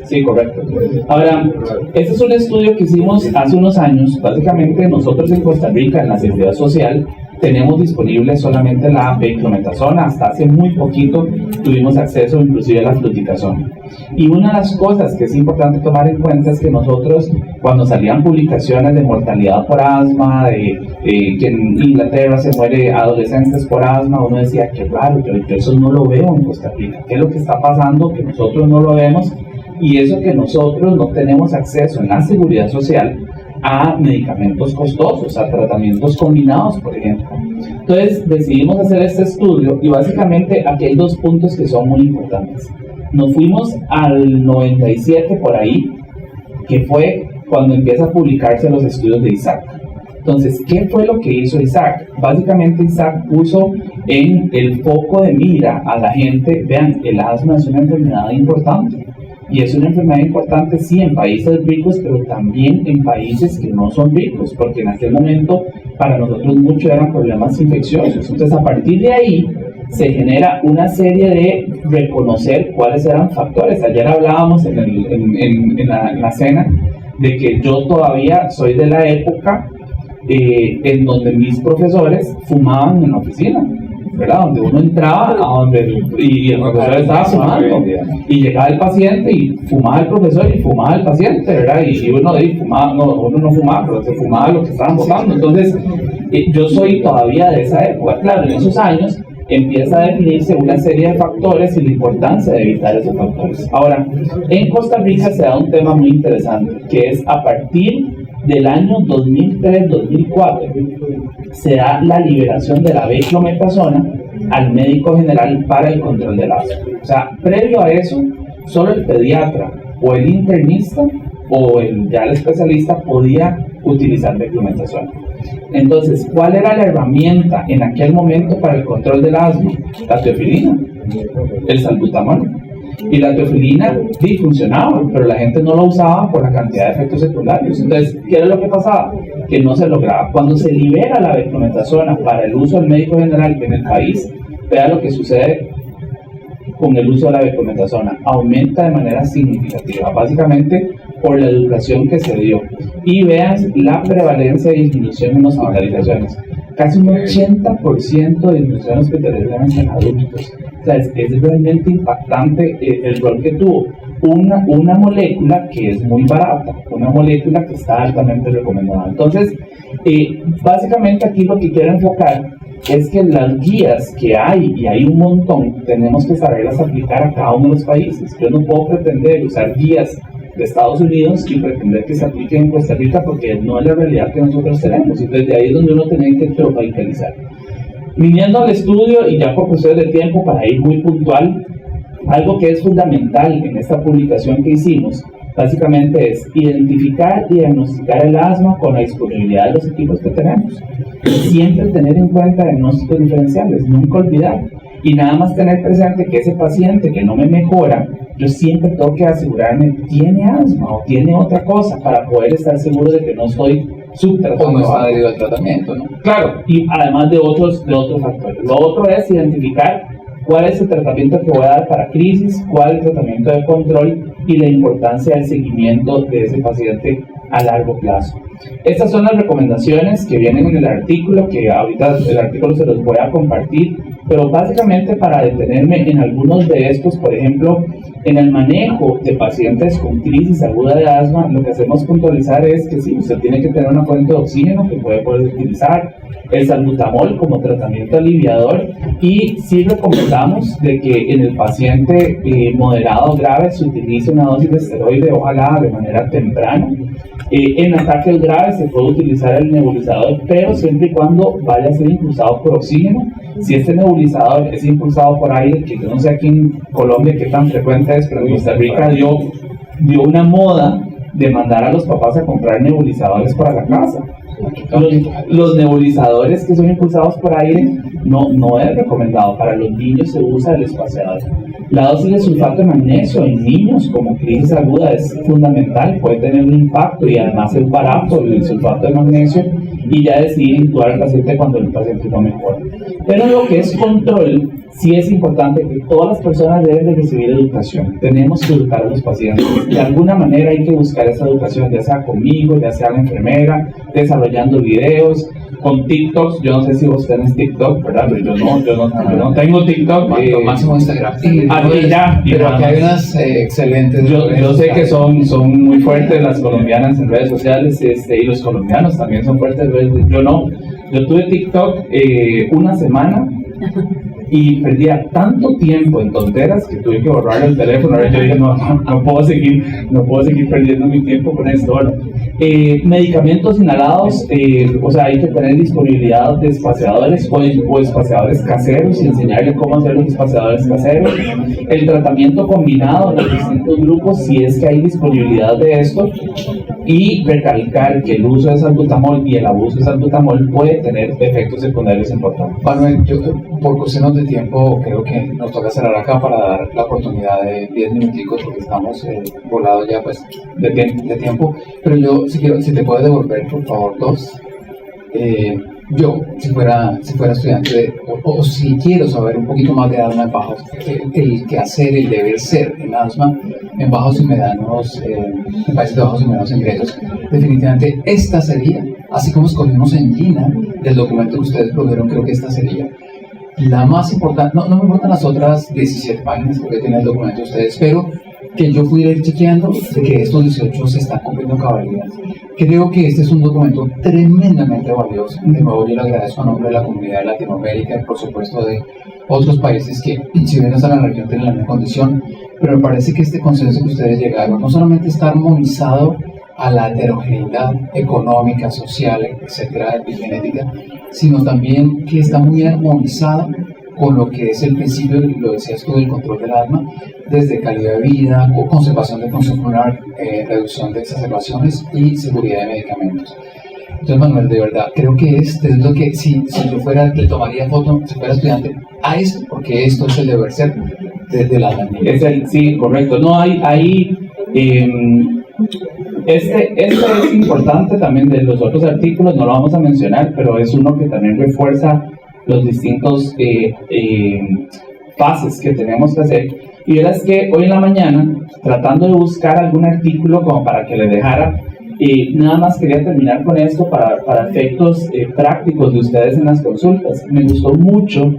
Sí, correcto. Ahora, este es un estudio que hicimos hace unos años. Básicamente nosotros en Costa Rica, en la Seguridad Social, tenemos disponible solamente la beclometasona. Hasta hace muy poquito tuvimos acceso inclusive a la fluticasona. Y una de las cosas que es importante tomar en cuenta es que nosotros, cuando salían publicaciones de mortalidad por asma, de que en Inglaterra se muere adolescentes por asma, uno decía, qué raro, yo eso no lo veo en Costa Rica. ¿Qué es lo que está pasando que nosotros no lo vemos? Y eso que nosotros no tenemos acceso en la Seguridad Social a medicamentos costosos, a tratamientos combinados, por ejemplo. Entonces decidimos hacer este estudio, y básicamente aquí hay dos puntos que son muy importantes. Nos fuimos al 97 por ahí, que fue cuando empieza a publicarse los estudios de Isaac. Entonces, ¿qué fue lo que hizo Isaac? Básicamente Isaac puso en el foco de mira a la gente. Vean, el asma es una enfermedad importante. Y es una enfermedad importante, sí, en países ricos, pero también en países que no son ricos, porque en aquel momento para nosotros mucho eran problemas infecciosos. Entonces, a partir de ahí se genera una serie de reconocer cuáles eran factores. Ayer hablábamos en la cena de que yo todavía soy de la época en donde mis profesores fumaban en la oficina, ¿verdad? Donde uno entraba y el profesor estaba fumando, y llegaba el paciente y fumaba el profesor y fumaba el paciente, ¿verdad? Y uno no fumaba, pero se fumaba lo que estaban votando. Entonces yo soy todavía de esa época. Claro, en esos años empieza a definirse una serie de factores y la importancia de evitar esos factores. Ahora, en Costa Rica se da un tema muy interesante, que es a partir del año 2003-2004 se da la liberación de la beclometasona al médico general para el control del asma. O sea, previo a eso, solo el pediatra o el internista o ya el especialista podía utilizar beclometasona. Entonces, ¿cuál era la herramienta en aquel momento para el control del asma? La teofilina, el salbutamol. Y la teofilina sí funcionaba, pero la gente no lo usaba por la cantidad de efectos secundarios. Entonces, ¿qué era lo que pasaba? Que no se lograba. Cuando se libera la beclometasona para el uso del médico general en el país, vea lo que sucede con el uso de la beclometasona. Aumenta de manera significativa, básicamente por la educación que se dio. Y vean la prevalencia de disminución en hospitalizaciones. Casi un 80% de disminución en hospitalizaciones en adultos. O sea, es realmente impactante el rol que tuvo una molécula que es muy barata, una molécula que está altamente recomendada. Entonces, básicamente aquí lo que quiero enfocar es que las guías que hay, y hay un montón, tenemos que saberlas aplicar a cada uno de los países. Yo no puedo pretender usar guías de Estados Unidos y pretender que se apliquen en Costa Rica, porque no es la realidad que nosotros tenemos. Entonces, de ahí es donde uno tiene que tropicalizar. Viniendo al estudio, y ya por cuestiones de tiempo, para ir muy puntual, Algo que es fundamental en esta publicación que hicimos, básicamente es identificar y diagnosticar el asma con la disponibilidad de los equipos que tenemos. Siempre tener en cuenta diagnósticos diferenciales, nunca olvidar. Y nada más tener presente que ese paciente que no me mejora, yo siempre tengo que asegurarme, ¿tiene asma o tiene otra cosa? Para poder estar seguro de que no estoy subtratando. O no está adherido al tratamiento, ¿no? Claro, y además de otros factores. Lo otro es identificar cuál es el tratamiento que voy a dar para crisis, cuál es el tratamiento de control y la importancia del seguimiento de ese paciente a largo plazo. Estas son las recomendaciones que vienen en el artículo, que ahorita el artículo se los voy a compartir, pero básicamente para detenerme en algunos de estos, por ejemplo, en el manejo de pacientes con crisis aguda de asma, lo que hacemos puntualizar es que sí, usted tiene que tener una fuente de oxígeno que puede poder utilizar, el salbutamol como tratamiento aliviador, y sí recomendamos de que en el paciente moderado o grave se utilice una dosis de esteroide, ojalá de manera temprana. En ataques graves se puede utilizar el nebulizador, pero siempre y cuando vaya a ser impulsado por oxígeno. Si este nebulizador es impulsado por aire, que yo no sé aquí en Colombia qué tan frecuente es, pero en Costa Rica dio una moda de mandar a los papás a comprar nebulizadores para la casa. Los nebulizadores que son impulsados por aire no es recomendado. Para los niños se usa el espaciador. La dosis de sulfato de magnesio en niños como crisis aguda es fundamental, puede tener un impacto y además es barato el sulfato de magnesio, y ya decidir intubar al paciente cuando el paciente no mejora. Pero lo que es control, sí es importante que todas las personas deben de recibir educación. Tenemos que educar a los pacientes. De alguna manera hay que buscar esa educación, ya sea conmigo, ya sea la enfermera, desarrollando videos, con TikToks. Yo no sé si vos tenés TikTok, ¿verdad? Pero yo no tengo TikTok. Máximo Instagram. Pero aquí hay unas excelentes. Yo sé que son muy fuertes las colombianas en redes sociales, y los colombianos también son fuertes. Yo no. Yo tuve TikTok una semana y perdía tanto tiempo en tonteras que tuve que borrar el teléfono. Ahora yo dije, no puedo seguir perdiendo mi tiempo con esto. Bueno, medicamentos inhalados, o sea, hay que tener disponibilidad de espaciadores o espaciadores caseros y enseñarle cómo hacer los espaciadores caseros. El tratamiento combinado en los distintos grupos, si es que hay disponibilidad de esto. Y recalcar que el uso de salbutamol y el abuso de salbutamol puede tener efectos secundarios importantes. Manuel, yo por cuestiones de tiempo creo que nos toca cerrar acá para dar la oportunidad de 10 minuticos porque estamos volados ya pues de tiempo. Pero yo si te puedo devolver por favor 2. Yo, si fuera estudiante o si quiero saber un poquito más de asma en bajos, el que hacer, el deber ser en asma en bajos y medianos, en países de bajos y medianos ingresos, definitivamente esta sería, así como escogimos en Gina del documento que ustedes produjeron, creo que esta sería la más importante. No me importan las otras 17 páginas que tiene el documento de ustedes, pero que yo pudiera ir chequeando de que estos 18 se están cumpliendo cabalidad. Creo que este es un documento tremendamente valioso. De nuevo, yo le agradezco a nombre de la comunidad de Latinoamérica y por supuesto de otros países que, si bien no están en la región, tienen la misma condición, pero me parece que este consenso que ustedes llegaron no solamente está armonizado a la heterogeneidad económica, social, etcétera, epigenética, sino también que está muy armonizado con lo que es el principio, lo decías tú, del control del asma, desde calidad de vida, conservación de función pulmonar, reducción de exacerbaciones y seguridad de medicamentos. Entonces, Manuel, de verdad, creo que este es lo que, si yo fuera, le tomaría foto, si fuera estudiante, a esto, porque esto es el deber ser desde la asma. Sí, correcto. No hay este es importante también de los otros artículos, no lo vamos a mencionar, pero es uno que también refuerza los distintos fases que tenemos que hacer. Y verás que hoy en la mañana, tratando de buscar algún artículo como para que le dejara, nada más quería terminar con esto para efectos prácticos de ustedes en las consultas. Me gustó mucho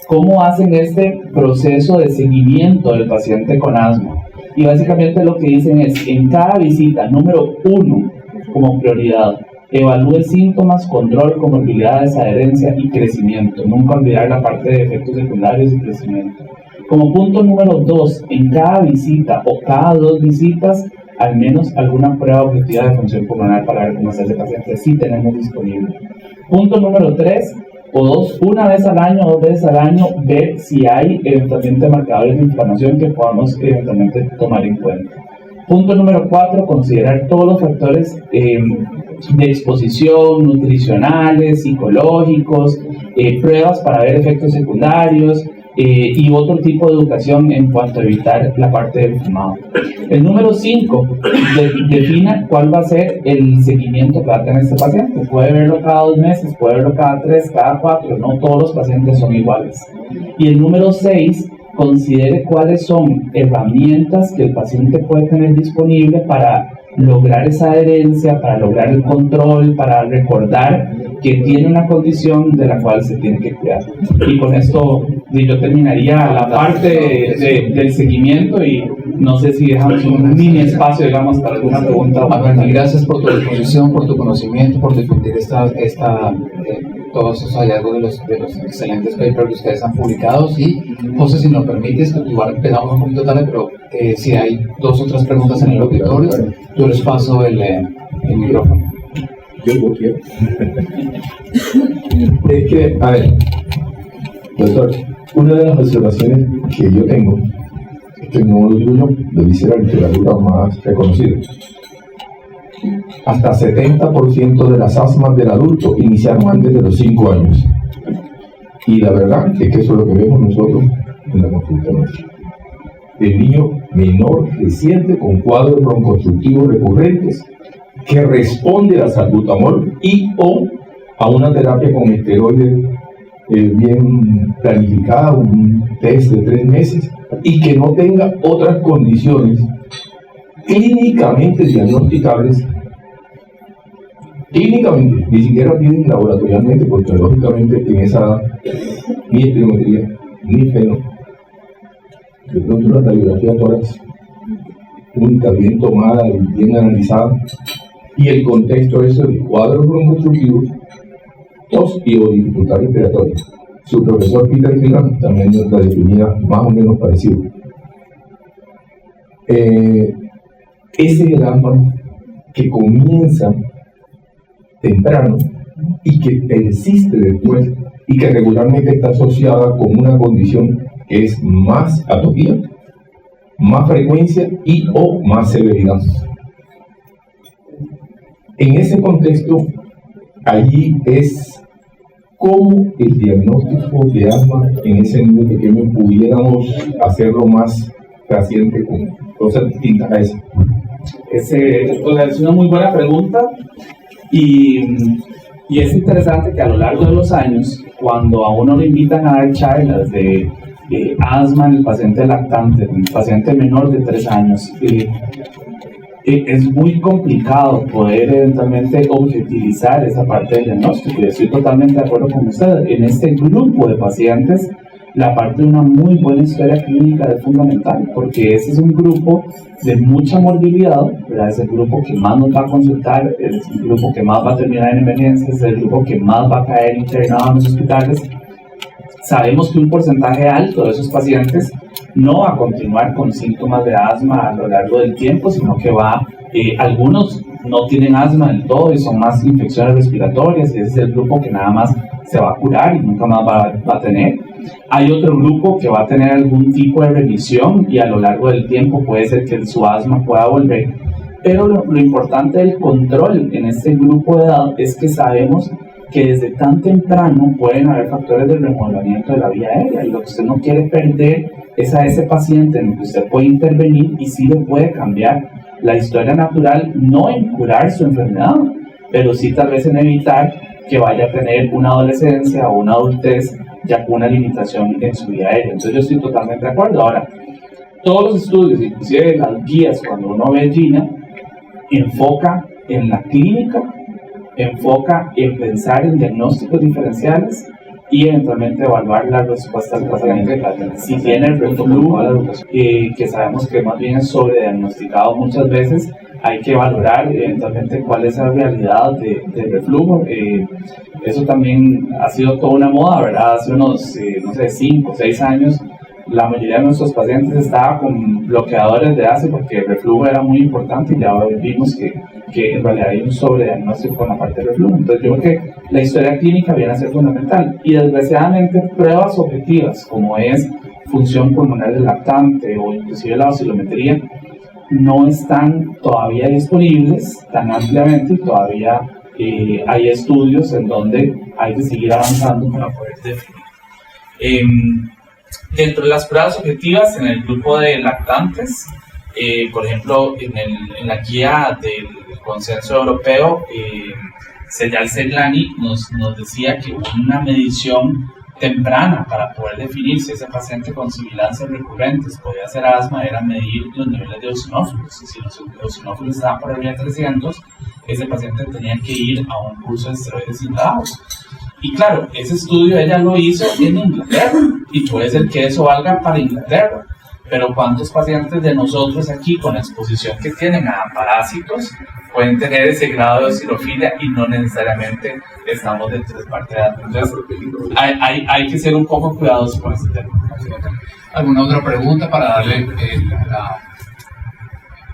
cómo hacen este proceso de seguimiento del paciente con asma. Y básicamente lo que dicen es, en cada visita, número 1, como prioridad, evalúe síntomas, control, comorbilidades, adherencia y crecimiento. Nunca olvidar la parte de efectos secundarios y crecimiento. Como punto número 2, en cada visita o cada 2 visitas, al menos alguna prueba objetiva de función pulmonar para ver cómo está ese paciente. Sí tenemos disponible. Punto número 3, o dos, una vez al año, 2 veces al año, ver si hay eventualmente marcadores de inflamación que podamos eventualmente tomar en cuenta. Punto número 4, considerar todos los factores de exposición, nutricionales, psicológicos, pruebas para ver efectos secundarios y otro tipo de educación en cuanto a evitar la parte del fumado. El número 5, defina cuál va a ser el seguimiento que va a tener este paciente. Puede verlo cada 2 meses, puede verlo cada 3, cada 4, no todos los pacientes son iguales. Y el número 6, considere cuáles son herramientas que el paciente puede tener disponible para lograr esa adherencia, para lograr el control, para recordar que tiene una condición de la cual se tiene que cuidar. Y con esto yo terminaría la parte del seguimiento y no sé si dejamos un mini espacio, digamos, para alguna pregunta. Manuel, gracias por tu disposición, por tu conocimiento, por difundir todos esos hallazgos de los excelentes papers que ustedes han publicado. Y José, si nos permites, igual empezamos un poquito tarde, pero si hay 2 o 3 preguntas en el auditorio, yo les paso el micrófono. Yo quiero. Es que, a ver, doctor, una de las observaciones que yo tengo es que no lo digo yo, lo dice la literatura más reconocida. Hasta 70% de las asmas del adulto iniciaron antes de los 5 años. Y la verdad es que eso es lo que vemos nosotros en la consulta nuestra. El niño menor reciente con cuadros broncoobstructivos recurrentes que responde a salbutamol y o a una terapia con esteroides bien planificada, un test de 3 meses, y que no tenga otras condiciones clínicamente diagnosticables, clínicamente, ni siquiera piden laboratorialmente, porque lógicamente en esa ni espirometría, ni feno, de pronto una radiografía tórax única, bien tomada y bien analizada, y el contexto es el cuadro broncoobstructivo, tos y o dificultad respiratoria. Su profesor Peter Phelan también la definía más o menos parecido. Ese es el asma que comienza temprano y que persiste después y que regularmente está asociada con una condición que es más atopía, más frecuencia y o más severidad. En ese contexto, allí es cómo el diagnóstico de asma en ese niño pequeño pudiéramos hacerlo más paciente con cosas distintas a eso. Es una muy buena pregunta y es interesante que a lo largo de los años, cuando a uno le invitan a dar charlas de asma en el paciente lactante, en el paciente menor de 3 años, es muy complicado poder eventualmente objetivizar esa parte del diagnóstico. Y estoy totalmente de acuerdo con usted. En este grupo de pacientes, la parte de una muy buena historia clínica es fundamental, porque ese es un grupo de mucha morbilidad, ¿verdad? Es el grupo que más nos va a consultar, es el grupo que más va a terminar en emergencias, es el grupo que más va a caer internado en los hospitales. Sabemos que un porcentaje alto de esos pacientes no va a continuar con síntomas de asma a lo largo del tiempo, sino que algunos no tienen asma del todo y son más infecciones respiratorias, y ese es el grupo que nada más se va a curar y nunca más va a tener. Hay otro grupo que va a tener algún tipo de remisión y a lo largo del tiempo puede ser que su asma pueda volver. Pero lo importante del control en este grupo de edad es que sabemos que desde tan temprano pueden haber factores de remodelamiento de la vía aérea, y lo que usted no quiere perder es a ese paciente en el que usted puede intervenir y sí le puede cambiar la historia natural, no en curar su enfermedad, pero sí tal vez en evitar que vaya a tener una adolescencia o una adultez ya con una limitación en su vía aérea. Entonces yo estoy totalmente de acuerdo. Ahora, todos los estudios, inclusive las guías, cuando uno ve GINA, enfoca en la clínica, enfoca en pensar en diagnósticos diferenciales y eventualmente evaluar las respuestas del paciente. Si tiene el reflujo, que sabemos que más bien es sobrediagnosticado muchas veces, hay que valorar eventualmente cuál es la realidad del reflujo. Eso también ha sido toda una moda, ¿verdad? Hace unos, 5 o 6 años la mayoría de nuestros pacientes estaba con bloqueadores de ACE porque el reflujo era muy importante y ya vimos que en realidad hay un sobrediagnóstico con la parte de reflujo. Entonces yo creo que la historia clínica viene a ser fundamental y desgraciadamente pruebas objetivas como es función pulmonar del lactante o inclusive la oscilometría no están todavía disponibles tan ampliamente y todavía hay estudios en donde hay que seguir avanzando para poder definir. Dentro de las pruebas objetivas en el grupo de lactantes, por ejemplo, en la guía del consenso europeo, Seyal Ceglani nos decía que una medición temprana para poder definir si ese paciente con sibilancias recurrentes podía hacer asma era medir los niveles de eosinófilos. Y si los eosinófilos estaban por arriba de 300, ese paciente tenía que ir a un curso de esteroides inhalados. Y claro, ese estudio ella lo hizo en Inglaterra y puede ser que eso valga para Inglaterra, pero ¿cuántos pacientes de nosotros aquí con exposición que tienen a parásitos pueden tener ese grado de eosinofilia y no necesariamente estamos dentro de parte de datos? Entonces hay que ser un poco cuidadosos con ese tema. ¿Alguna otra pregunta para darle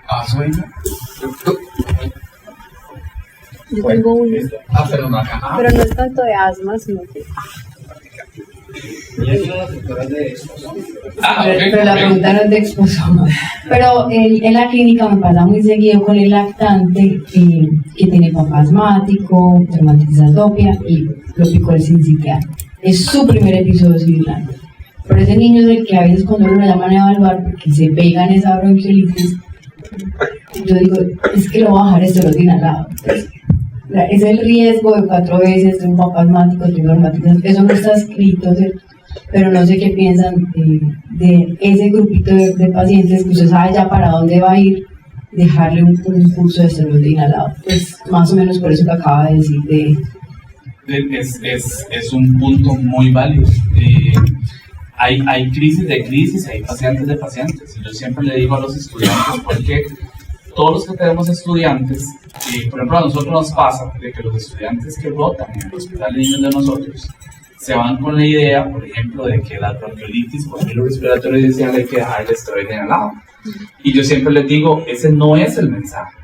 a Sueño? Yo tengo uno, Perdón, acá. pero no es tanto de asma, sino que... Pero la pregunta no es de exposoma. Pero en la clínica me pasa muy seguido con el lactante que tiene papá asmático, dermatitis atopia y lo picó el sincitial. Es su primer episodio sibilante. Pero ese niño es el que a veces cuando lo llaman a evaluar porque se pega en esa bronquiolitis, yo digo, es que lo va a bajar esteroide inhalado. Es el riesgo de 4 veces de un papá asmático, de dermatitis. Eso no está escrito, pero no sé qué piensan de ese grupito de pacientes que usted sabe ya para dónde va a ir, dejarle un curso de esteroide inhalado. Pues más o menos por eso que acaba de decir Es un punto muy válido. Hay crisis de crisis, hay pacientes de pacientes. Yo siempre le digo a los estudiantes, porque todos los que tenemos estudiantes, por ejemplo a nosotros nos pasa de que los estudiantes que rotan en el hospital de niños de nosotros se van con la idea, por ejemplo, de que la bronquiolitis por virus respiratorio inicial hay que dejarle esteroide inhalado. Y yo siempre les digo, ese no es el mensaje.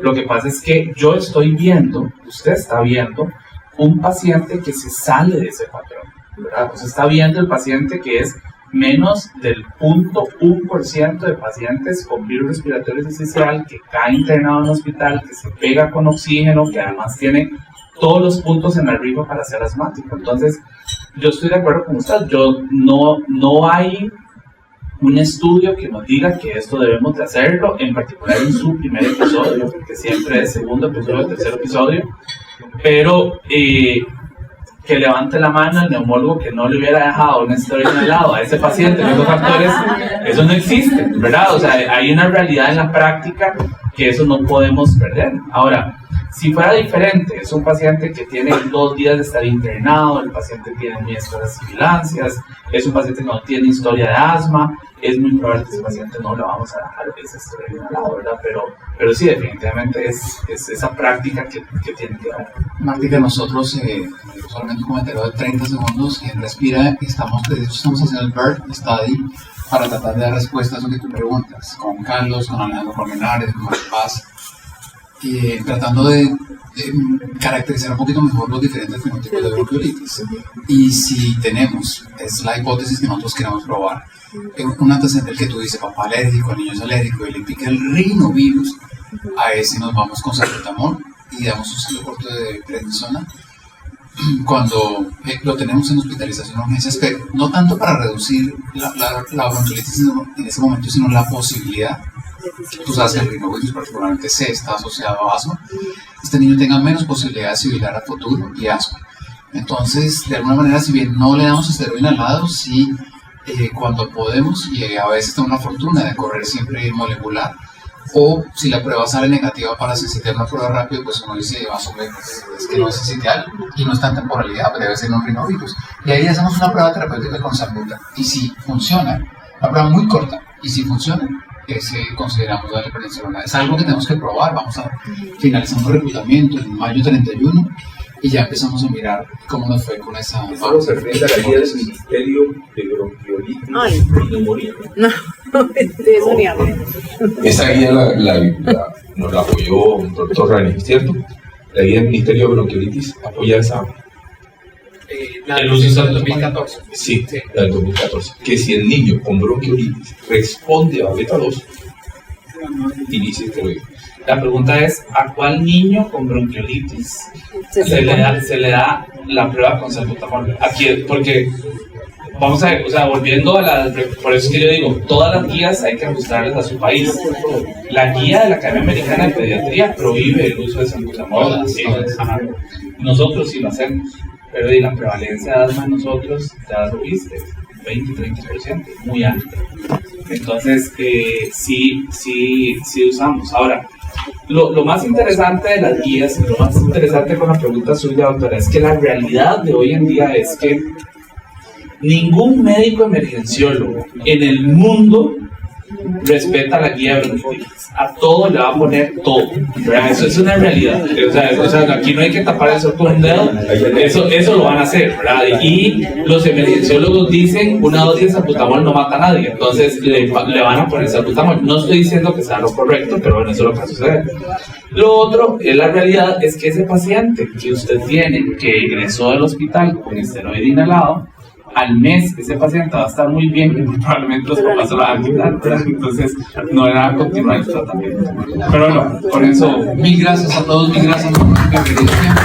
Lo que pasa es que yo estoy viendo, usted está viendo, un paciente que se sale de ese patrón, ¿verdad? Usted está viendo el paciente que es menos del 0.1% de pacientes con virus respiratorio syncytial que cae internado en el hospital, que se pega con oxígeno, que además tiene todos los puntos en la rifa para ser asmático. Entonces, yo estoy de acuerdo con usted. No hay un estudio que nos diga que esto debemos de hacerlo, en particular en su primer episodio, porque siempre es segundo episodio, tercer episodio, pero que levante la mano el neumólogo que no le hubiera dejado un esteroide inhalado a ese paciente, esos factores, eso no existe, ¿verdad? O sea, hay una realidad en la práctica que eso no podemos perder. Ahora, si fuera diferente, es un paciente que tiene 2 días de estar internado, el paciente tiene muy escasas sibilancias, es un paciente que no tiene historia de asma, es muy probable que ese paciente no le vamos a dejar ese esteroide inhalado, ¿verdad? Pero sí, definitivamente es esa práctica que tiene que haber. Marti, que nosotros, solamente un comentario de 30 segundos, en Respira estamos haciendo el BIRD Study para tratar de dar respuesta a eso que tú preguntas, con Carlos, con Alejandro Colmenares, con María Paz, tratando de caracterizar un poquito mejor los diferentes fenotipos de bronquiolitis. Y si tenemos, es la hipótesis que nosotros queremos probar, un antecedente del que tú dices, papá alérgico, niño es alérgico, y le pica el rinovirus, a ese nos vamos con salbutamol y damos un ciclo corto de prednisona cuando lo tenemos en hospitalización o urgencias, pero no tanto para reducir la bronquiolitis en ese momento, sino la posibilidad. Tú sabes que el rinovirus particularmente C está asociado a asma. Este niño tenga menos posibilidad de sibilar a futuro y asma. Entonces, de alguna manera, si bien no le damos esteroide inhalado, sí, cuando podemos, y a veces tengo una fortuna de correr siempre molecular, o si la prueba sale negativa para sincitial una prueba rápida, pues uno dice más o menos es que no es sincitial y no está en temporalidad, pero debe ser un rinovirus. Y ahí hacemos una prueba terapéutica con salbutamol. Y si funciona, una prueba muy corta, y si funciona, consideramos darle prednisona. Es algo que tenemos que probar. Vamos a finalizar un reclutamiento en mayo 31 y ya empezamos a mirar cómo nos fue con esa. Eso se refiere a la guía del Ministerio de Bronquiolitis. Ay, y no morir. no, de eso ni hablo. Esa guía nos la apoyó el doctor Rani, ¿cierto? La guía del Ministerio de Bronquiolitis apoya esa. El uso del 2014. Sí, la del 2014. Que si el niño con bronquiolitis responde a beta 2, inicia esteroide. La pregunta es, ¿a cuál niño con bronquiolitis se le da la prueba con salbutamol? Aquí, porque, vamos a ver, o sea, volviendo a por eso es que yo digo, todas las guías hay que ajustarlas a su país. La guía de la Academia Americana de Pediatría prohíbe el uso de salbutamol. Nosotros sí lo hacemos, pero la prevalencia de asma en nosotros, ya lo viste, 20-30%, muy alta. Entonces, sí usamos. Ahora, lo más interesante de las guías, lo más interesante con la pregunta suya, doctora, es que la realidad de hoy en día es que ningún médico emergenciólogo en el mundo respeta la guía de bronquiolitis. A todo le va a poner todo, ¿verdad? Eso es una realidad. O sea, aquí no hay que tapar el sol con un dedo. Eso lo van a hacer, ¿verdad? Y los emergenciólogos dicen una dosis de salbutamol no mata a nadie, entonces le van a poner salbutamol. No estoy diciendo que sea lo correcto, pero bueno, eso es lo que va a suceder. Lo otro, la realidad es que ese paciente que usted tiene, que ingresó del hospital con esteroide inhalado, al mes ese paciente va a estar muy bien y probablemente los papás se lo van a quitar, ¿verdad? Entonces no van a continuar el tratamiento. Pero bueno, por eso, Mil gracias a todos, mil gracias por la experiencia.